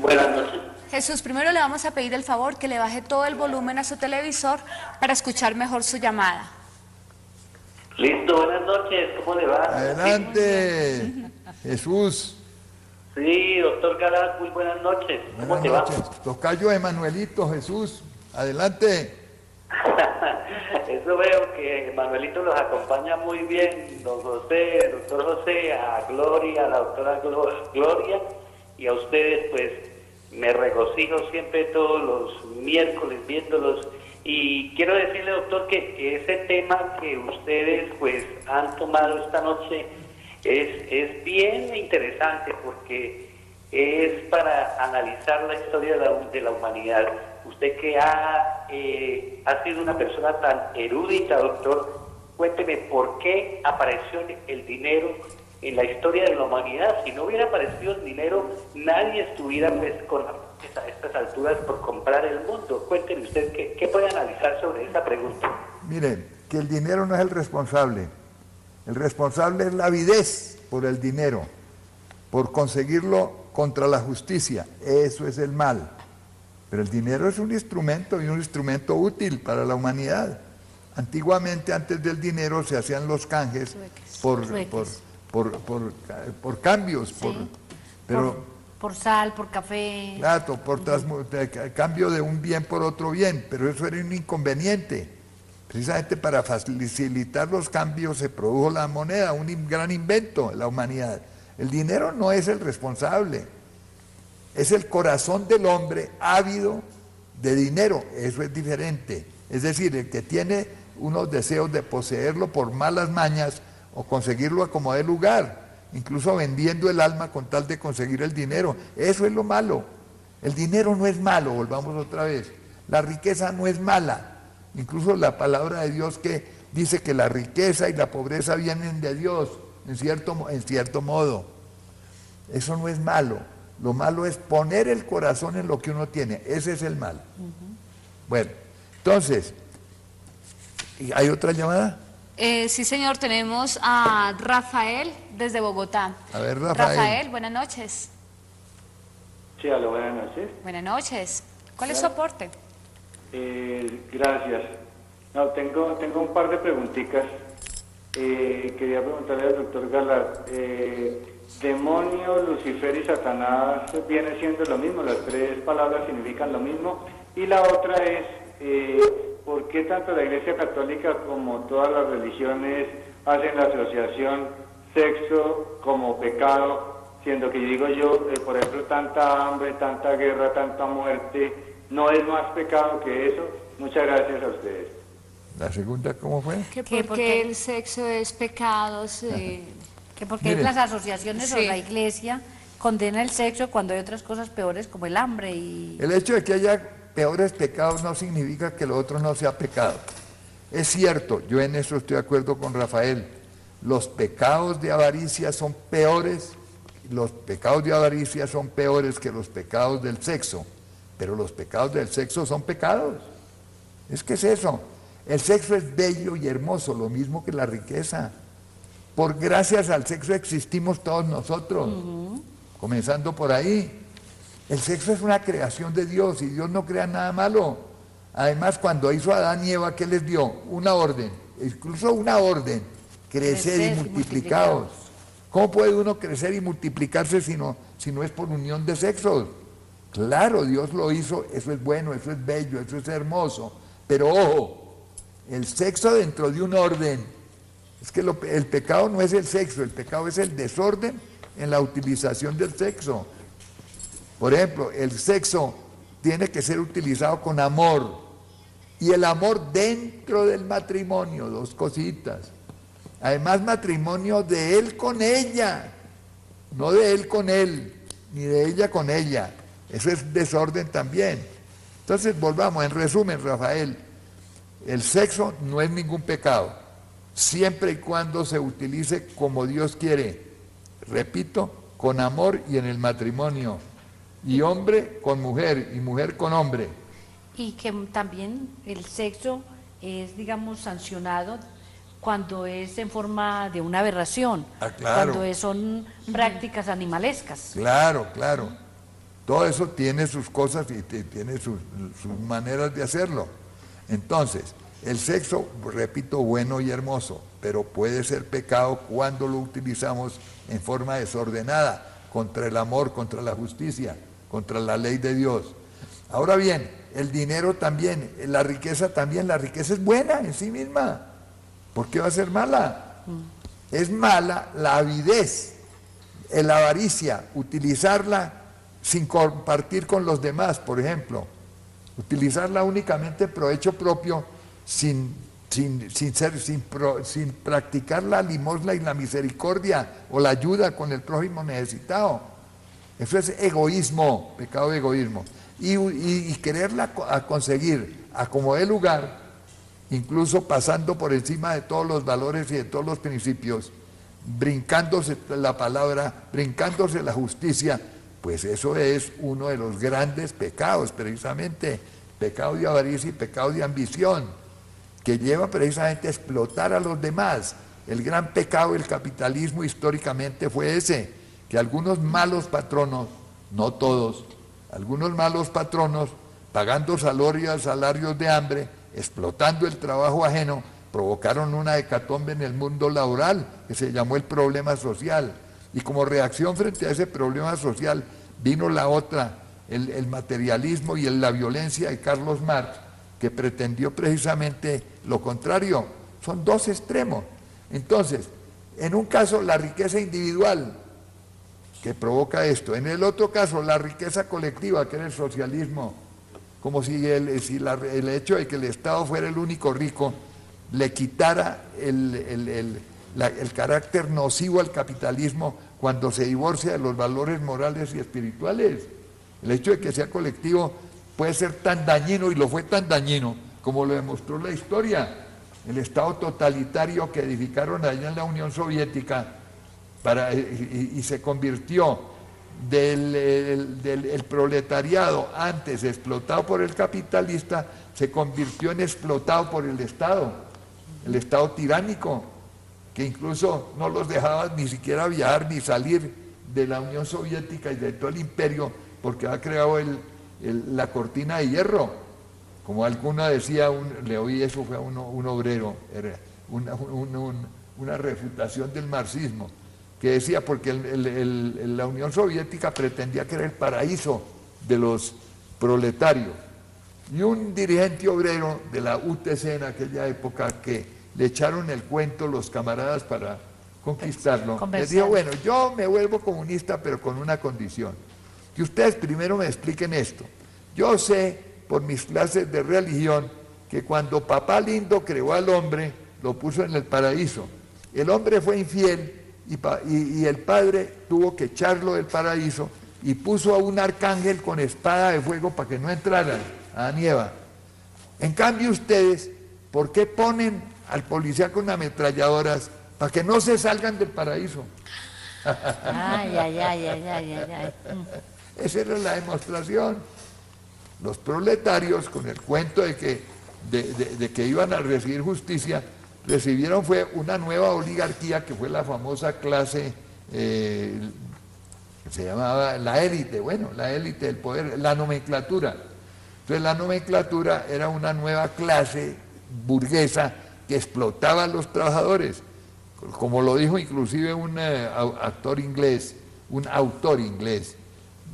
I: Buenas noches.
B: Jesús, primero le vamos a pedir el favor que le baje todo el volumen a su televisor para escuchar mejor su llamada.
I: Listo, buenas noches, ¿cómo le va?
C: Adelante, Jesús.
I: Sí, doctor Galat, muy buenas noches. ¿Cómo
C: Buenas
I: te
C: noches.
I: va?
C: Tocayo Emanuelito, Jesús. Adelante.
I: Eso veo que Manuelito los acompaña muy bien, don José, el doctor José, a Gloria, a la doctora Gloria, y a ustedes, pues, me regocijo siempre todos los miércoles viéndolos. Y quiero decirle, doctor, que ese tema que ustedes, pues, han tomado esta noche es bien interesante porque es para analizar la historia de la humanidad. Usted que ha sido una persona tan erudita, doctor, cuénteme por qué apareció el dinero en la historia de la humanidad. Si no hubiera aparecido el dinero, nadie estuviera pues con a estas alturas por comprar el mundo. Cuénteme usted qué puede analizar sobre esa pregunta.
C: Miren, que el dinero no es el responsable. El responsable es la avidez por el dinero, por conseguirlo contra la justicia. Eso es el mal. Pero el dinero es un instrumento y un instrumento útil para la humanidad. Antiguamente, antes del dinero, se hacían los canjes por cambios,
D: Sí.
C: pero
D: Por sal, por café.
C: claro, cambio de un bien por otro bien, pero eso era un inconveniente. Precisamente para facilitar los cambios se produjo la moneda, un gran invento de la humanidad. El dinero no es el responsable, es el corazón del hombre ávido de dinero, eso es diferente. Es decir, el que tiene unos deseos de poseerlo por malas mañas o conseguirlo a como dé lugar, incluso vendiendo el alma con tal de conseguir el dinero. Eso es lo malo. El dinero no es malo, volvamos otra vez. La riqueza no es mala. Incluso la palabra de Dios que dice que la riqueza y la pobreza vienen de Dios, en cierto modo. Eso no es malo. Lo malo es poner el corazón en lo que uno tiene. Ese es el mal. Bueno, Entonces, ¿hay otra llamada?
B: Sí, señor, tenemos a Rafael desde Bogotá.
C: A ver, Rafael.
B: Rafael, buenas noches.
F: Sí, aló, buenas noches.
B: Buenas noches. ¿Cuál es su aporte?
F: Gracias. No, tengo un par de preguntitas. Quería preguntarle al doctor Galat. Demonio, Lucifer y Satanás viene siendo lo mismo, las tres palabras significan lo mismo. Y la otra es, ¿por qué tanto la Iglesia Católica como todas las religiones hacen la asociación sexo como pecado, siendo que digo yo, por ejemplo, tanta hambre, tanta guerra, tanta muerte, no es más pecado que eso? Muchas gracias a ustedes.
C: ¿La segunda cómo fue?
B: Que porque el sexo es pecado,
D: Que porque
C: Mire.
D: las asociaciones o
B: Sí.
D: la iglesia condena el sexo cuando hay otras cosas peores como el hambre y...
C: El hecho de que haya peores pecados no significa que lo otro no sea pecado. Es cierto, yo en eso estoy de acuerdo con Rafael. Los pecados de avaricia son peores, los pecados de avaricia son peores que los pecados del sexo, pero los pecados del sexo son pecados. Es que es eso. El sexo es bello y hermoso, lo mismo que la riqueza. Por gracias al sexo existimos todos nosotros, comenzando por ahí. El sexo es una creación de Dios y Dios no crea nada malo. Además, cuando hizo a Adán y Eva, ¿qué les dio? Una orden, incluso una orden, crecer y multiplicaos. ¿Cómo puede uno crecer y multiplicarse si no es por unión de sexos? Claro, Dios lo hizo, eso es bueno, eso es bello, eso es hermoso, pero ojo, el sexo dentro de un orden. Es que el pecado no es el sexo, el pecado es el desorden en la utilización del sexo. Por ejemplo, el sexo tiene que ser utilizado con amor, y el amor dentro del matrimonio, dos cositas. Además, matrimonio de él con ella, no de él con él, ni de ella con ella. Eso es desorden también. Entonces, volvamos, en resumen, Rafael, el sexo no es ningún pecado, siempre y cuando se utilice como Dios quiere. Repito, con amor y en el matrimonio. Y hombre con mujer, y mujer con hombre.
D: Y que también el sexo es, digamos, sancionado cuando es en forma de una aberración,
C: Claro.
D: cuando son prácticas animalescas.
C: Claro, claro. Todo eso tiene sus cosas y tiene sus maneras de hacerlo. Entonces, el sexo, repito, bueno y hermoso, pero puede ser pecado cuando lo utilizamos en forma desordenada, contra el amor, contra la justicia, contra la ley de Dios. Ahora bien, el dinero también, la riqueza también, la riqueza es buena en sí misma. ¿Por qué va a ser mala? Es mala la avidez, la avaricia, utilizarla sin compartir con los demás, por ejemplo, utilizarla únicamente en provecho propio, sin practicar la limosna y la misericordia o la ayuda con el prójimo necesitado. Eso es egoísmo, pecado de egoísmo. Y quererla conseguir a como dé lugar, incluso pasando por encima de todos los valores y de todos los principios, brincándose la palabra, brincándose la justicia, pues eso es uno de los grandes pecados, precisamente, pecado de avaricia y pecado de ambición, que lleva precisamente a explotar a los demás. El gran pecado del capitalismo históricamente fue ese, que algunos malos patronos, no todos, algunos malos patronos, pagando salarios de hambre, explotando el trabajo ajeno, provocaron una hecatombe en el mundo laboral que se llamó el problema social. Y como reacción frente a ese problema social vino la otra, el materialismo y la violencia de Carlos Marx, que pretendió precisamente lo contrario. Son dos extremos. Entonces, en un caso la riqueza individual que provoca esto, en el otro caso la riqueza colectiva, que era el socialismo, como si el hecho de que el Estado fuera el único rico le quitara el carácter nocivo al capitalismo cuando se divorcia de los valores morales y espirituales. El hecho de que sea colectivo puede ser tan dañino, y lo fue tan dañino como lo demostró la historia. El Estado totalitario que edificaron allá en la Unión Soviética y se convirtió del proletariado antes explotado por el capitalista se convirtió en explotado por el Estado tiránico, que incluso no los dejaba ni siquiera viajar ni salir de la Unión Soviética y de todo el imperio, porque ha creado la cortina de hierro. Como alguno decía, le oí eso, fue a un obrero, era una refutación del marxismo, que decía, porque la Unión Soviética pretendía que era el paraíso de los proletarios. Y un dirigente obrero de la UTC en aquella época, que le echaron el cuento los camaradas para conquistarlo, les dijo, bueno, yo me vuelvo comunista, pero con una condición, que ustedes primero me expliquen esto. Yo sé, por mis clases de religión, que cuando Papá Lindo creó al hombre, lo puso en el paraíso. El hombre fue infiel y el padre tuvo que echarlo del paraíso y puso a un arcángel con espada de fuego para que no entraran a Nieva. En cambio ustedes, ¿por qué ponen al policía con ametralladoras para que no se salgan del paraíso?
D: Ay.
C: Esa era la demostración. Los proletarios, con el cuento de que iban a recibir justicia, recibieron fue una nueva oligarquía, que fue la famosa clase, se llamaba la élite, la élite del poder, la nomenclatura. Entonces la nomenclatura era una nueva clase burguesa que explotaba a los trabajadores, como lo dijo inclusive un autor inglés,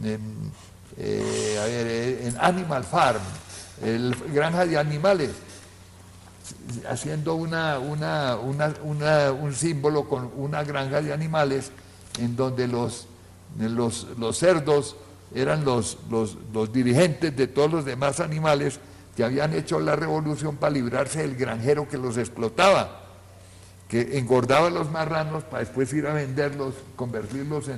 C: en Animal Farm, granja de animales, haciendo un símbolo con una granja de animales en donde los cerdos eran los dirigentes de todos los demás animales que habían hecho la revolución para librarse del granjero que los explotaba, que engordaba a los marranos para después ir a venderlos, convertirlos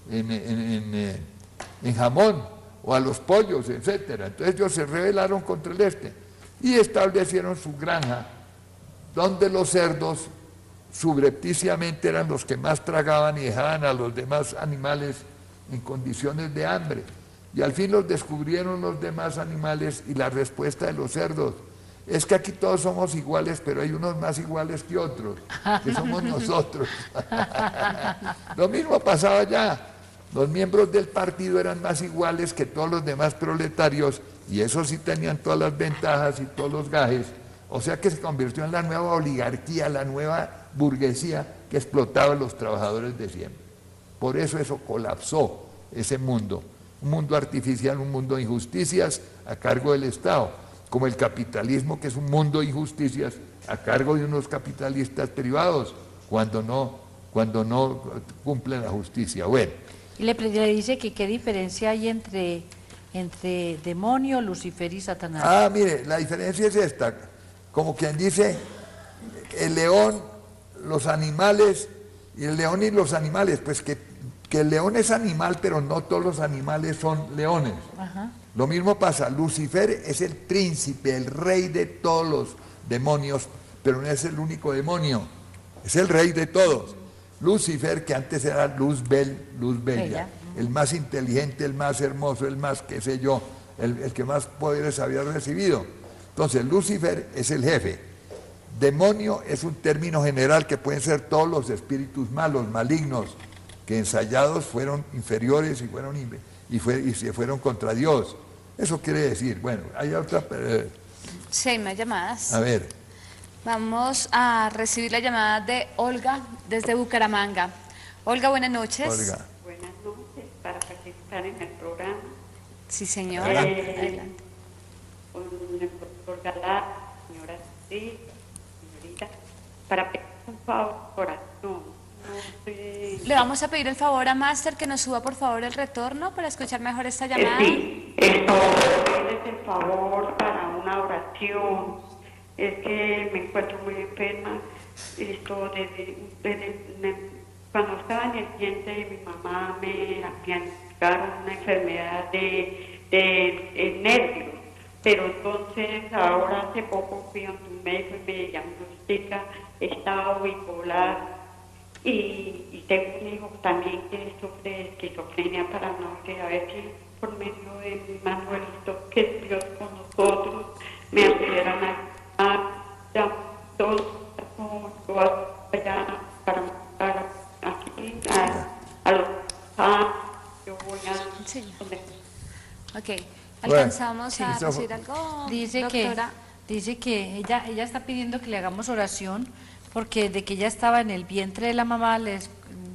C: en jamón, o a los pollos, etcétera. Entonces ellos se rebelaron contra el y establecieron su granja, donde los cerdos subrepticiamente eran los que más tragaban y dejaban a los demás animales en condiciones de hambre. Y al fin los descubrieron los demás animales, y la respuesta de los cerdos es que aquí todos somos iguales, pero hay unos más iguales que otros, que somos nosotros. Lo mismo pasaba allá. Los miembros del partido eran más iguales que todos los demás proletarios, y esos sí tenían todas las ventajas y todos los gajes. O sea que se convirtió en la nueva oligarquía, la nueva burguesía que explotaba a los trabajadores de siempre. Por eso colapsó ese mundo, un mundo artificial, un mundo de injusticias a cargo del Estado, como el capitalismo, que es un mundo de injusticias a cargo de unos capitalistas privados, cuando no cumplen la justicia. Bueno.
D: Y le dice que qué diferencia hay entre demonio, Lucifer y Satanás.
C: Mire, la diferencia es esta, como quien dice, el león, los animales, y el león y los animales, pues que el león es animal, pero no todos los animales son leones. Ajá. Lo mismo pasa, Lucifer es el príncipe, el rey de todos los demonios, pero no es el único demonio, es el rey de todos. Lucifer, que antes era Luzbella, el más inteligente, el más hermoso, el más qué sé yo, el que más poderes había recibido. Entonces Lucifer es el jefe. Demonio es un término general que pueden ser todos los espíritus malos, malignos, que ensayados fueron inferiores y se fueron contra Dios. Eso quiere decir, bueno, hay otra...
B: Sí, hay más llamadas.
C: A ver.
B: Vamos a recibir la llamada de Olga desde Bucaramanga. Olga, buenas noches.
C: Olga.
J: Buenas noches, para participar en el programa.
B: Sí, señora. Adelante.
J: Con el profesor Galán, señora sí, señorita, para pedir un favor, corazón.
B: Le vamos a pedir el favor a Máster que nos suba por favor el retorno para escuchar mejor esta llamada.
J: Sí, pedirles el favor para una oración. Es que me encuentro muy enferma. Desde cuando estaba en el vientre, mi mamá me diagnosticaron una enfermedad de nervios. Pero entonces, ahora hace poco fui a un médico y me diagnostica estado bipolar. y tengo un hijo también que sufre de esquizofrenia paranoide. A ver si por medio de mi Manuelito, que es Dios con nosotros, me ayudaran a todos allá para aquí a los yo voy a
B: Sí. Ok,
C: Bueno,
B: alcanzamos a
C: eso-
B: decir algo,
D: Dice
B: doctora.
D: que ella está pidiendo que le hagamos oración porque de que ella estaba en el vientre de la mamá les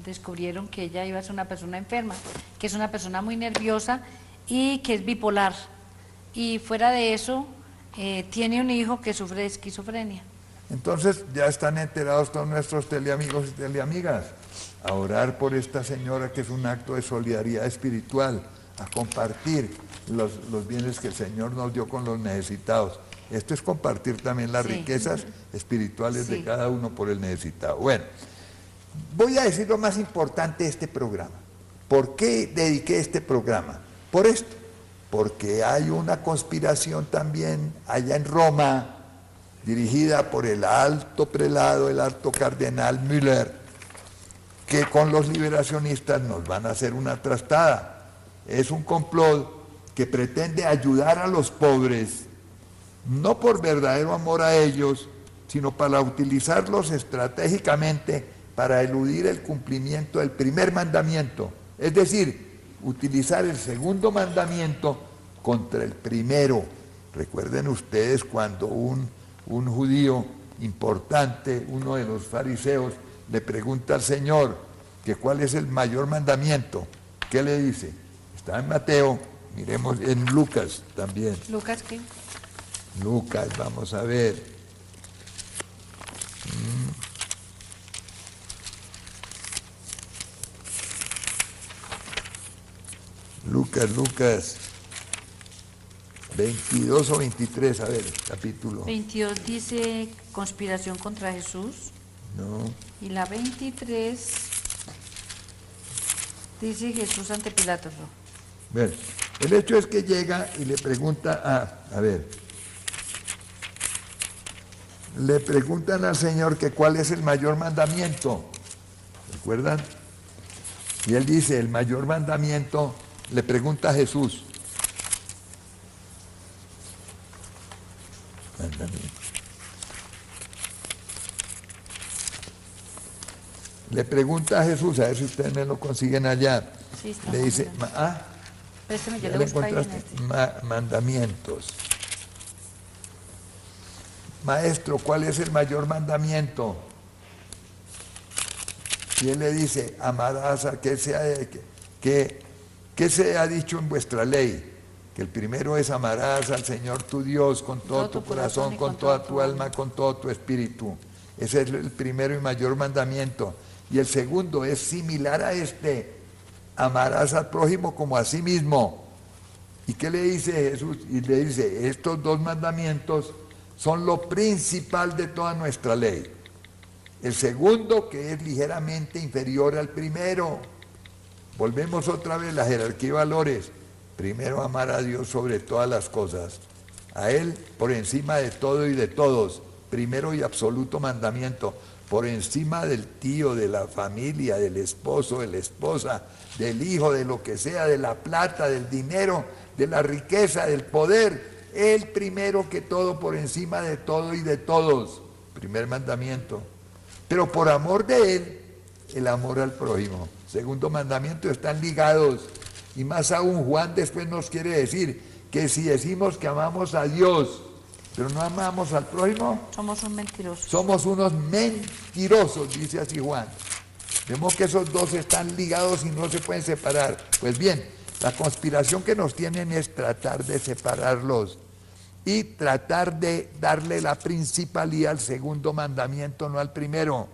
D: descubrieron que ella iba a ser una persona enferma, que es una persona muy nerviosa y que es bipolar. Y fuera de eso, tiene un hijo que sufre de esquizofrenia.
C: Entonces ya están enterados todos nuestros teleamigos y teleamigas a orar por esta señora, que es un acto de solidaridad espiritual, a compartir los bienes que el Señor nos dio con los necesitados. Esto es compartir también las
D: Sí.
C: riquezas espirituales de
D: Sí.
C: cada uno por el necesitado. Bueno, voy a decir lo más importante de este programa. ¿Por qué dediqué este programa? Por esto, porque hay una conspiración también allá en Roma, dirigida por el alto prelado, el alto cardenal Müller, que con los liberacionistas nos van a hacer una trastada. Es un complot que pretende ayudar a los pobres, no por verdadero amor a ellos, sino para utilizarlos estratégicamente para eludir el cumplimiento del primer mandamiento, es decir, utilizar el segundo mandamiento contra el primero. Recuerden ustedes cuando un judío importante, uno de los fariseos, le pregunta al Señor que cuál es el mayor mandamiento. ¿Qué le dice? Está en Mateo, miremos en Lucas también.
D: ¿Lucas qué?
C: Lucas, vamos a ver. Lucas 22 o 23, a ver, capítulo.
D: 22 dice conspiración contra Jesús
C: No,
D: y la 23 dice Jesús ante Pilatos. ¿No?
C: bueno, el hecho es que llega y le pregunta le preguntan al Señor que cuál es el mayor mandamiento, ¿recuerdan? Y él dice, el mayor mandamiento, le pregunta a Jesús. Le pregunta a Jesús, a ver si ustedes me lo consiguen allá.
D: Sí, está
C: Le dice,
D: mandando. Présteme, yo
C: ya
D: le
C: le
D: busco ahí en
C: encontraste,
D: este.
C: mandamientos. Maestro, ¿cuál es el mayor mandamiento? Y él le dice, amarás a que se ha dicho en vuestra ley, que el primero es amarás al Señor tu Dios con todo tu corazón, con toda tu alma, con todo tu espíritu. Ese es el primero y mayor mandamiento. Y el segundo es similar a este, amarás al prójimo como a sí mismo. ¿Y qué le dice Jesús? Y le dice, estos dos mandamientos son lo principal de toda nuestra ley. El segundo, que es ligeramente inferior al primero. Volvemos otra vez a la jerarquía de valores. Primero, amar a Dios sobre todas las cosas. A Él por encima de todo y de todos. Primero y absoluto mandamiento. Por encima del tío, de la familia, del esposo, de la esposa, del hijo, de lo que sea, de la plata, del dinero, de la riqueza, del poder. Él primero que todo, por encima de todo y de todos. Primer mandamiento. Pero por amor de Él, el amor al prójimo. Segundo mandamiento, están ligados. Y más aún, Juan después nos quiere decir que si decimos que amamos a Dios, pero no amamos al prójimo,
D: Somos un mentiroso.
C: somos unos mentirosos, dice así Juan. Vemos que esos dos están ligados y no se pueden separar. Pues bien, la conspiración que nos tienen es tratar de separarlos y tratar de darle la principalía al segundo mandamiento, no al primero.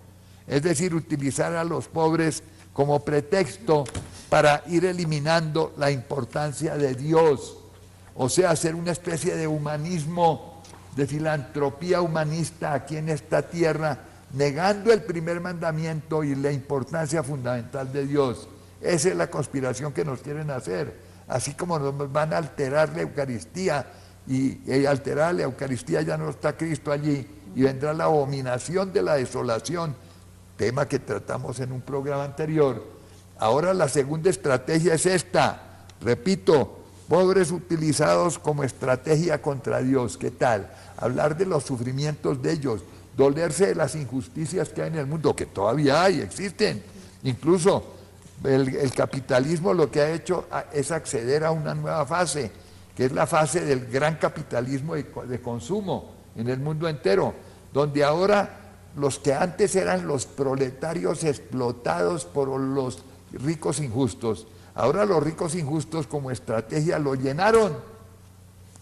C: Es decir, utilizar a los pobres como pretexto para ir eliminando la importancia de Dios. O sea, hacer una especie de humanismo, de filantropía humanista aquí en esta tierra, negando el primer mandamiento y la importancia fundamental de Dios. Esa es la conspiración que nos quieren hacer. Así como nos van a alterar la Eucaristía, y alterar la Eucaristía ya no está Cristo allí, y vendrá la abominación de la desolación, tema que tratamos en un programa anterior. Ahora la segunda estrategia es esta, repito, pobres utilizados como estrategia contra Dios. ¿Qué tal? Hablar de los sufrimientos de ellos, dolerse de las injusticias que hay en el mundo, que todavía hay, existen. Incluso el capitalismo lo que ha hecho es acceder a una nueva fase, que es la fase del gran capitalismo de consumo en el mundo entero, donde ahora los que antes eran los proletarios explotados por los ricos injustos, ahora los ricos injustos como estrategia lo llenaron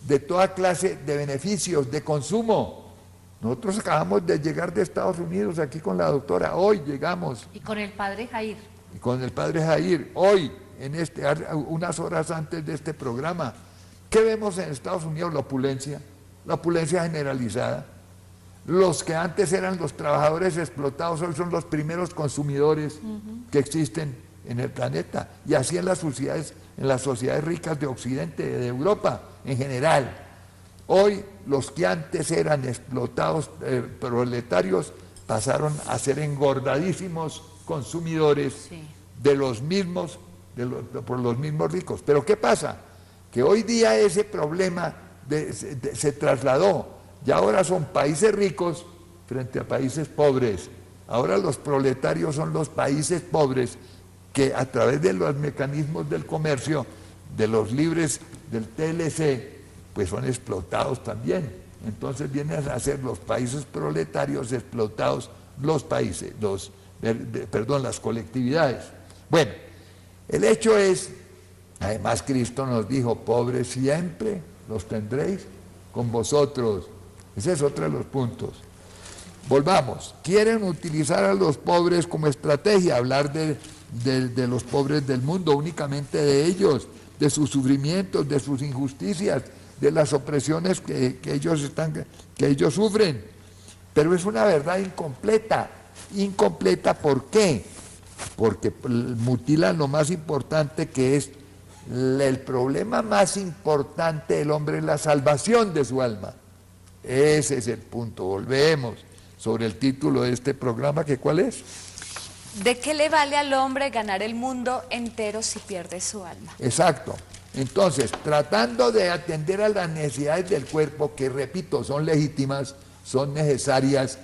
C: de toda clase de beneficios, de consumo. Nosotros acabamos de llegar de Estados Unidos aquí con la doctora, hoy llegamos.
D: Y con el padre Jair.
C: Y con el padre Jair, hoy, unas horas antes de este programa. ¿Qué vemos en Estados Unidos? La opulencia generalizada. Los que antes eran los trabajadores explotados hoy son los primeros consumidores que existen en el planeta. Y así en las sociedades ricas de Occidente, de Europa en general. Hoy los que antes eran explotados proletarios pasaron a ser engordadísimos consumidores de los mismos, por los mismos ricos. Pero ¿qué pasa? Que hoy día ese problema se trasladó. Y ahora son países ricos frente a países pobres. Ahora los proletarios son los países pobres que a través de los mecanismos del comercio, de los libres del TLC, pues son explotados también. Entonces vienen a ser los países proletarios explotados las colectividades. Bueno, el hecho es, además Cristo nos dijo, pobres siempre los tendréis con vosotros. Ese es otro de los puntos. Volvamos, quieren utilizar a los pobres como estrategia, hablar de los pobres del mundo, únicamente de ellos, de sus sufrimientos, de sus injusticias, de las opresiones que ellos sufren. Pero es una verdad incompleta. Incompleta, ¿por qué? Porque mutilan lo más importante, que es el problema más importante del hombre, es la salvación de su alma. Ese es el punto. Volvemos sobre el título de este programa, que ¿cuál es?
B: ¿De qué le vale al hombre ganar el mundo entero si pierde su alma?
C: Exacto. Entonces, tratando de atender a las necesidades del cuerpo, que repito, son legítimas, son necesarias,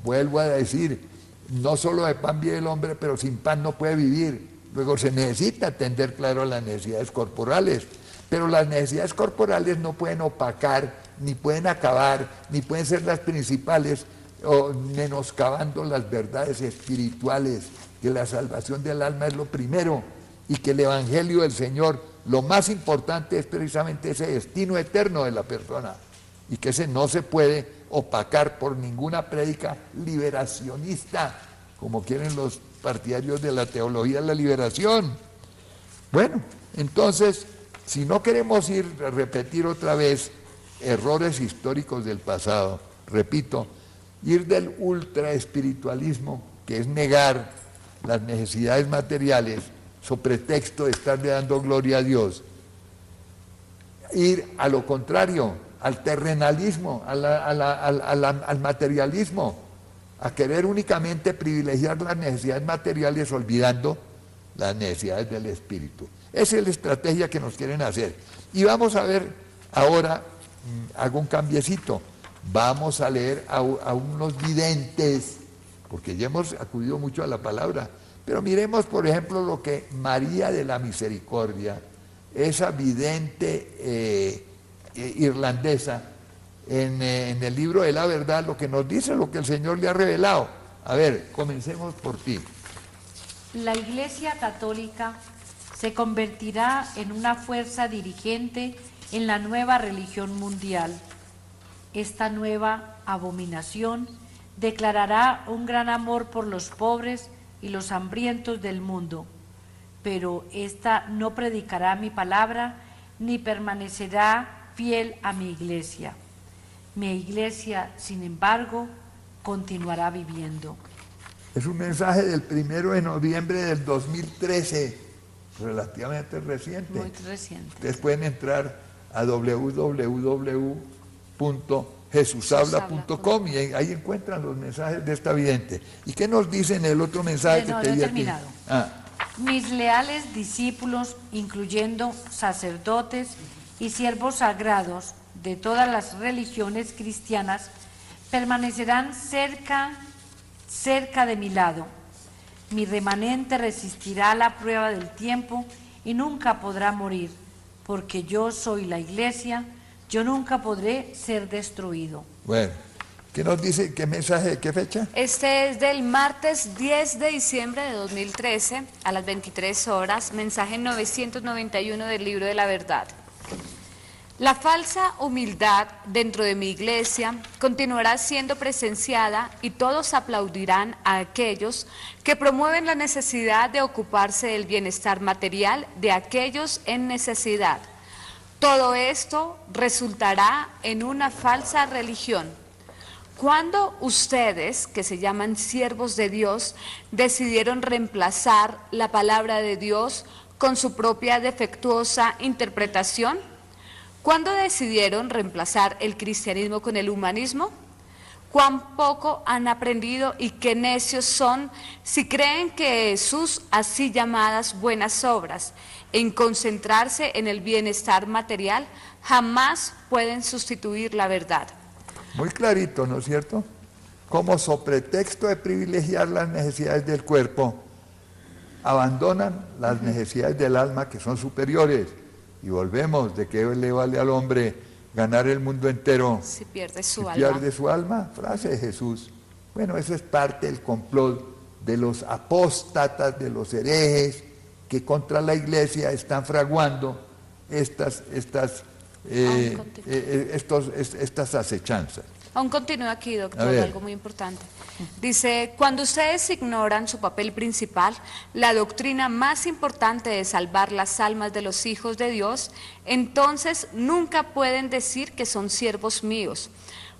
C: vuelvo a decir, no solo de pan vive el hombre, pero sin pan no puede vivir. Luego se necesita atender, claro, a las necesidades corporales, pero las necesidades corporales no pueden opacar, ni pueden acabar, ni pueden ser las principales, o menoscabando las verdades espirituales, que la salvación del alma es lo primero, y que el Evangelio del Señor, lo más importante es precisamente ese destino eterno de la persona, y que ese no se puede opacar por ninguna prédica liberacionista, como quieren los partidarios de la teología de la liberación. Bueno, entonces, si no queremos repetir otra vez errores históricos del pasado, repito, ir del ultraespiritualismo, que es negar las necesidades materiales, sobre pretexto de estarle dando gloria a Dios, ir a lo contrario, al terrenalismo, al materialismo, a querer únicamente privilegiar las necesidades materiales olvidando las necesidades del espíritu. Esa es la estrategia que nos quieren hacer. Y vamos a ver ahora, hago un cambiecito, vamos a leer a unos videntes, porque ya hemos acudido mucho a la palabra, pero miremos por ejemplo lo que María de la Misericordia, esa vidente irlandesa, en el libro de la verdad, lo que nos dice, lo que el Señor le ha revelado. A ver, comencemos por ti.
D: La Iglesia Católica se convertirá en una fuerza dirigente en la nueva religión mundial. Esta nueva abominación declarará un gran amor por los pobres y los hambrientos del mundo, pero ésta no predicará mi palabra ni permanecerá fiel a mi Iglesia. Mi Iglesia, sin embargo, continuará viviendo.
C: Es un mensaje del 1 de noviembre del 2013, relativamente reciente.
D: Muy reciente.
C: Ustedes pueden entrar a www.iglesia.org jesushabla.com, y ahí encuentran los mensajes de esta vidente. ¿Y qué nos dice en el otro mensaje que te di a ti?
D: Mis leales discípulos, incluyendo sacerdotes y siervos sagrados de todas las religiones cristianas, permanecerán cerca de mi lado. Mi remanente resistirá la prueba del tiempo y nunca podrá morir, porque yo soy la iglesia, yo nunca podré ser destruido.
C: Bueno, ¿qué nos dice? ¿Qué mensaje? ¿Qué fecha?
B: Este es del martes 10 de diciembre de 2013 a las 23 horas, mensaje 991 del Libro de la Verdad. La falsa humildad dentro de mi iglesia continuará siendo presenciada y todos aplaudirán a aquellos que promueven la necesidad de ocuparse del bienestar material de aquellos en necesidad. Todo esto resultará en una falsa religión. Cuando ustedes, que se llaman siervos de Dios, decidieron reemplazar la palabra de Dios con su propia defectuosa interpretación, ¿cuándo decidieron reemplazar el cristianismo con el humanismo? ¿Cuán poco han aprendido y qué necios son si creen que sus así llamadas buenas obras, en concentrarse en el bienestar material, jamás pueden sustituir la verdad?
C: Muy clarito, ¿no es cierto? Como sobre pretexto de privilegiar las necesidades del cuerpo, abandonan las necesidades del alma que son superiores. Y volvemos, ¿de qué le vale al hombre ganar el mundo entero
B: si pierde su
C: alma?
B: Pierde
C: su alma, frase de Jesús. Bueno, eso es parte del complot de los apóstatas, de los herejes, que contra la iglesia están fraguando estas acechanzas.
B: Aún continúa aquí, doctor, algo muy importante. Dice, cuando ustedes ignoran su papel principal, la doctrina más importante de salvar las almas de los hijos de Dios, entonces nunca pueden decir que son siervos míos.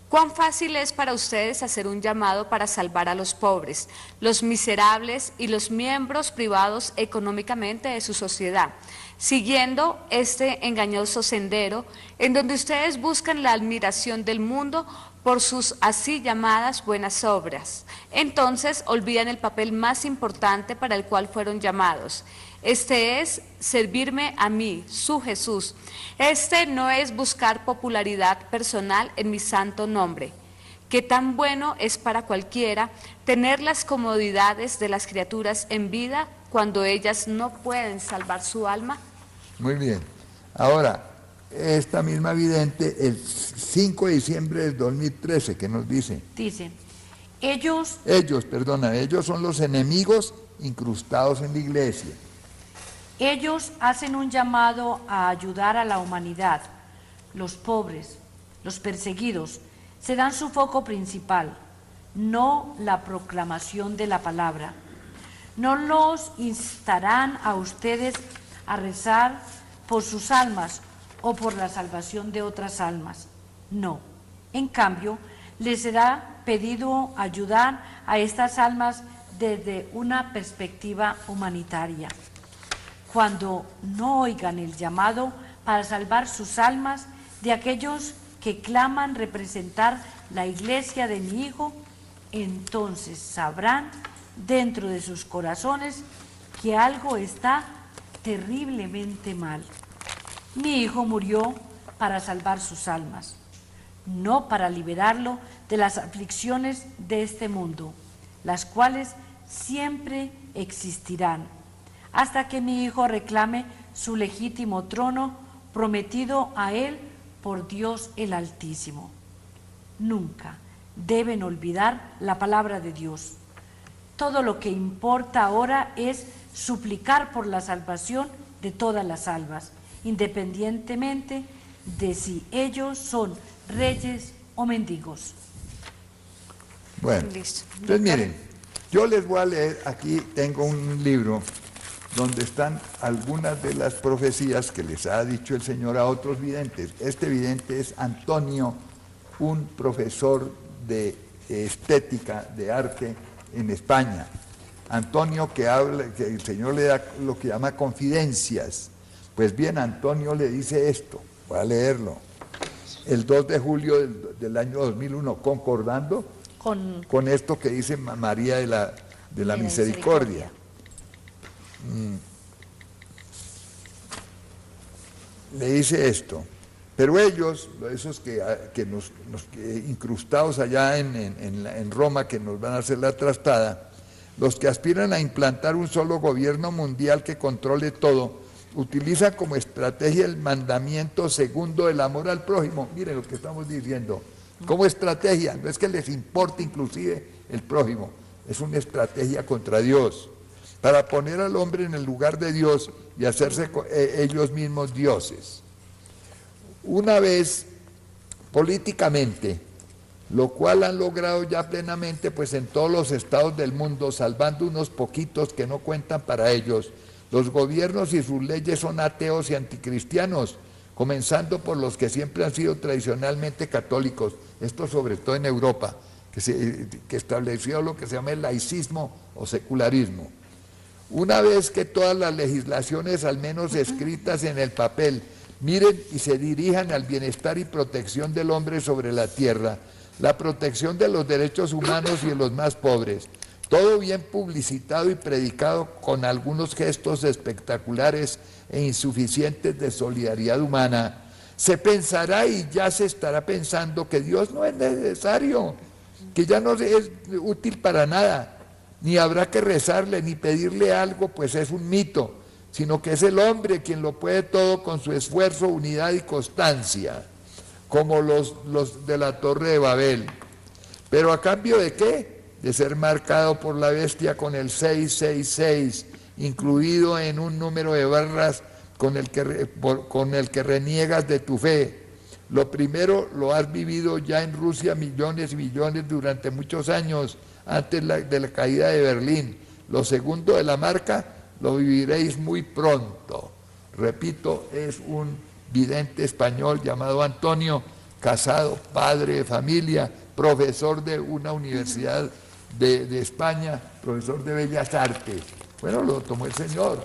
B: ¿Cuán fácil es para ustedes hacer un llamado para salvar a los pobres, los miserables y los miembros privados económicamente de su sociedad, siguiendo este engañoso sendero en donde ustedes buscan la admiración del mundo por sus así llamadas buenas obras? Entonces olvidan el papel más importante para el cual fueron llamados. Este es servirme a mí, su Jesús. Este no es buscar popularidad personal en mi santo nombre. Qué tan bueno es para cualquiera tener las comodidades de las criaturas en vida cuando ellas no pueden salvar su alma.
C: Muy bien. Ahora, esta misma vidente, el 5 de diciembre del 2013, ¿qué nos dice?
D: Dice, ellos
C: son los enemigos incrustados en la iglesia.
D: Ellos hacen un llamado a ayudar a la humanidad. Los pobres, los perseguidos, serán su foco principal, no la proclamación de la palabra. No los instarán a ustedes a rezar por sus almas o por la salvación de otras almas. No. En cambio, les será pedido ayudar a estas almas desde una perspectiva humanitaria. Cuando no oigan el llamado para salvar sus almas de aquellos que claman representar la iglesia de mi Hijo, entonces sabrán dentro de sus corazones que algo está terriblemente mal. Mi Hijo murió para salvar sus almas, no para liberarlo de las aflicciones de este mundo, las cuales siempre existirán, hasta que mi Hijo reclame su legítimo trono prometido a él por Dios el Altísimo. Nunca deben olvidar la palabra de Dios. Todo lo que importa ahora es suplicar por la salvación de todas las almas, independientemente de si ellos son reyes o mendigos.
C: Bueno, entonces miren, yo les voy a leer, aquí tengo un libro donde están algunas de las profecías que les ha dicho el Señor a otros videntes. Este vidente es Antonio, un profesor de estética, de arte en España. Antonio, que el Señor le da lo que llama confidencias. Pues bien, Antonio le dice esto, voy a leerlo. el 2 de julio del año 2001, concordando con esto que dice María de la Misericordia. Le dice esto: pero ellos, esos que incrustados allá en Roma, que nos van a hacer la trastada, los que aspiran a implantar un solo gobierno mundial que controle todo, utilizan como estrategia el mandamiento segundo del amor al prójimo. Miren lo que estamos diciendo, como estrategia, no es que les importe inclusive el prójimo, es una estrategia contra Dios, para poner al hombre en el lugar de Dios y hacerse ellos mismos dioses. Una vez políticamente, lo cual han logrado ya plenamente pues en todos los estados del mundo, salvando unos poquitos que no cuentan para ellos, los gobiernos y sus leyes son ateos y anticristianos, comenzando por los que siempre han sido tradicionalmente católicos, esto sobre todo en Europa, que estableció lo que se llama el laicismo o secularismo. Una vez que todas las legislaciones, al menos escritas en el papel, miren y se dirijan al bienestar y protección del hombre sobre la tierra, la protección de los derechos humanos y de los más pobres, todo bien publicitado y predicado con algunos gestos espectaculares e insuficientes de solidaridad humana, se pensará y ya se estará pensando que Dios no es necesario, que ya no es útil para nada, ni habrá que rezarle ni pedirle algo, pues es un mito, sino que es el hombre quien lo puede todo con su esfuerzo, unidad y constancia, como los de la Torre de Babel. ¿Pero a cambio de qué? De ser marcado por la bestia con el 666, incluido en un número de barras con el que reniegas de tu fe. Lo primero lo has vivido ya en Rusia millones y millones durante muchos años, antes de la caída de Berlín. Lo segundo de la marca lo viviréis muy pronto. Repito, es un vidente español llamado Antonio, casado, padre de familia, profesor de una universidad de España, profesor de Bellas Artes. Bueno, lo tomó el Señor.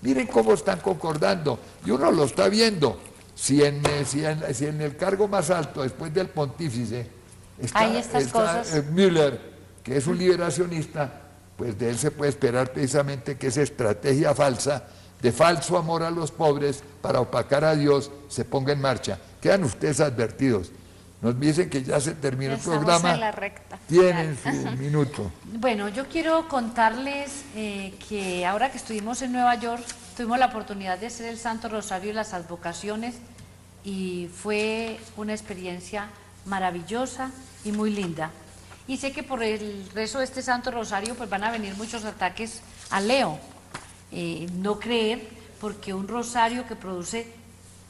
C: Miren cómo están concordando, y uno lo está viendo. Si en el cargo más alto, después del pontífice, está Müller, que es un liberacionista, pues de él se puede esperar precisamente que esa estrategia falsa, de falso amor a los pobres, para opacar a Dios, se ponga en marcha. Quedan ustedes advertidos. Nos dicen que ya se terminó el programa.
B: En la recta.
C: Tienen su minuto.
D: Bueno, yo quiero contarles que ahora que estuvimos en Nueva York, tuvimos la oportunidad de hacer el Santo Rosario y las advocaciones, y fue una experiencia maravillosa y muy linda. Y sé que por el rezo de este Santo Rosario pues van a venir muchos ataques a Leo. No creer, porque un rosario que produce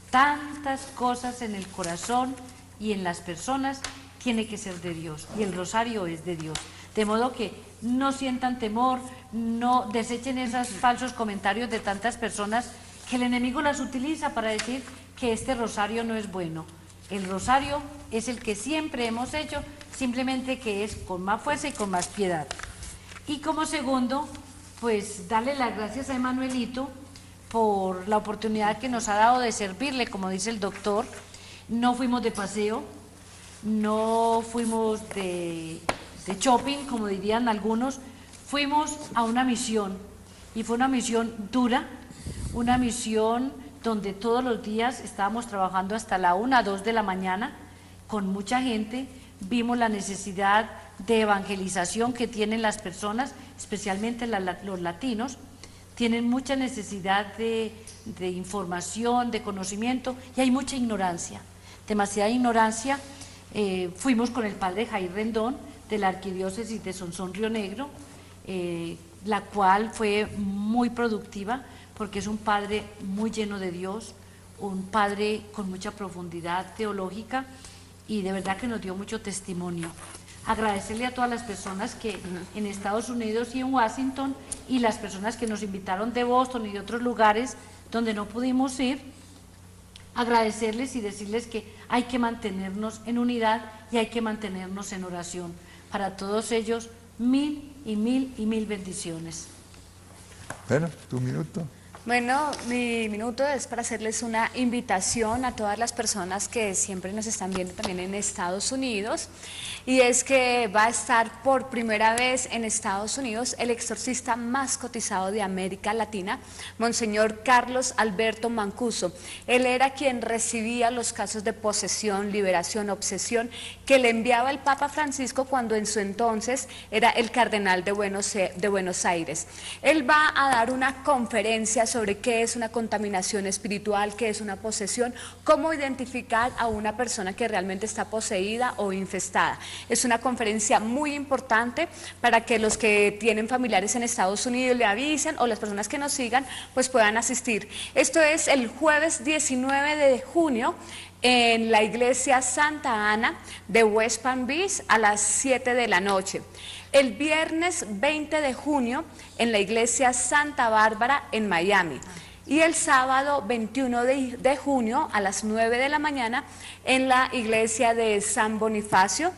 D: tantas cosas en el corazón y en las personas tiene que ser de Dios, y el rosario es de Dios. De modo que no sientan temor, no desechen esos falsos comentarios de tantas personas que el enemigo las utiliza para decir que este rosario no es bueno. El rosario es el que siempre hemos hecho, simplemente que es con más fuerza y con más piedad. Y como segundo, pues darle las gracias a Emanuelito por la oportunidad que nos ha dado de servirle, como dice el doctor. No fuimos de paseo, no fuimos de shopping, como dirían algunos, fuimos a una misión, y fue una misión dura, una misión donde todos los días estábamos trabajando hasta la 1, 2 de la mañana, con mucha gente. Vimos la necesidad de evangelización que tienen las personas, especialmente los latinos, tienen mucha necesidad de información, de conocimiento, y hay mucha ignorancia, demasiada ignorancia. Fuimos con el padre Jair Rendón de la Arquidiócesis de Sonsón Río Negro, la cual fue muy productiva, porque es un padre muy lleno de Dios, un padre con mucha profundidad teológica, y de verdad que nos dio mucho testimonio. Agradecerle a todas las personas que en Estados Unidos y en Washington, y las personas que nos invitaron de Boston y de otros lugares donde no pudimos ir, agradecerles y decirles que hay que mantenernos en unidad y hay que mantenernos en oración. Para todos ellos, mil y mil bendiciones.
C: Bueno, tu minuto.
B: Bueno, mi minuto es para hacerles una invitación a todas las personas que siempre nos están viendo también en Estados Unidos, y es que va a estar por primera vez en Estados Unidos el exorcista más cotizado de América Latina, Monseñor Carlos Alberto Mancuso. Él era quien recibía los casos de posesión, liberación, obsesión que le enviaba el Papa Francisco cuando en su entonces era el cardenal de Buenos Aires. Él va a dar una conferencia sobre qué es una contaminación espiritual, qué es una posesión, cómo identificar a una persona que realmente está poseída o infestada. Es una conferencia muy importante para que los que tienen familiares en Estados Unidos le avisen, o las personas que nos sigan pues puedan asistir. Esto es el jueves 19 de junio en la iglesia Santa Ana de West Palm Beach a las 7 de la noche. El viernes 20 de junio en la iglesia Santa Bárbara en Miami. Y el sábado 21 de junio a las 9 de la mañana en la iglesia de San Bonifacio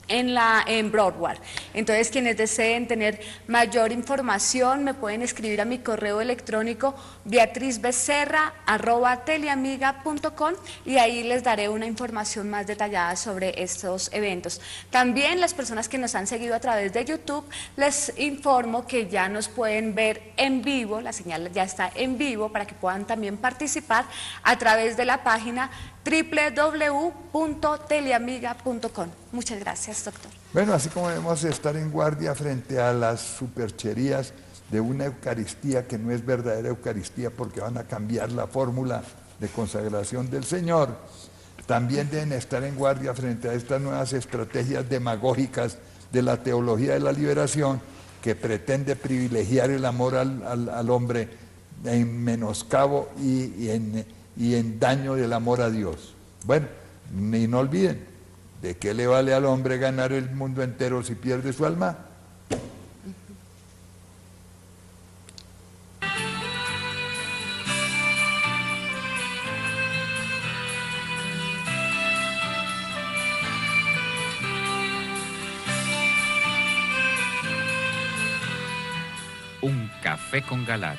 B: en Broward. Entonces, quienes deseen tener mayor información me pueden escribir a mi correo electrónico beatrizbecerra@teleamiga.com, y ahí les daré una información más detallada sobre estos eventos. También las personas que nos han seguido a través de YouTube, les informo que ya nos pueden ver en vivo, la señal ya está en vivo para que puedan también participar a través de la página www.teleamiga.com. Muchas gracias, doctor.
C: Bueno, así como debemos estar en guardia frente a las supercherías de una Eucaristía que no es verdadera Eucaristía porque van a cambiar la fórmula de consagración del Señor, también deben estar en guardia frente a estas nuevas estrategias demagógicas de la teología de la liberación que pretende privilegiar el amor al hombre en menoscabo y en daño del amor a Dios. Bueno, y no olviden, ¿de qué le vale al hombre ganar el mundo entero si pierde su alma?
H: Un café con Galat.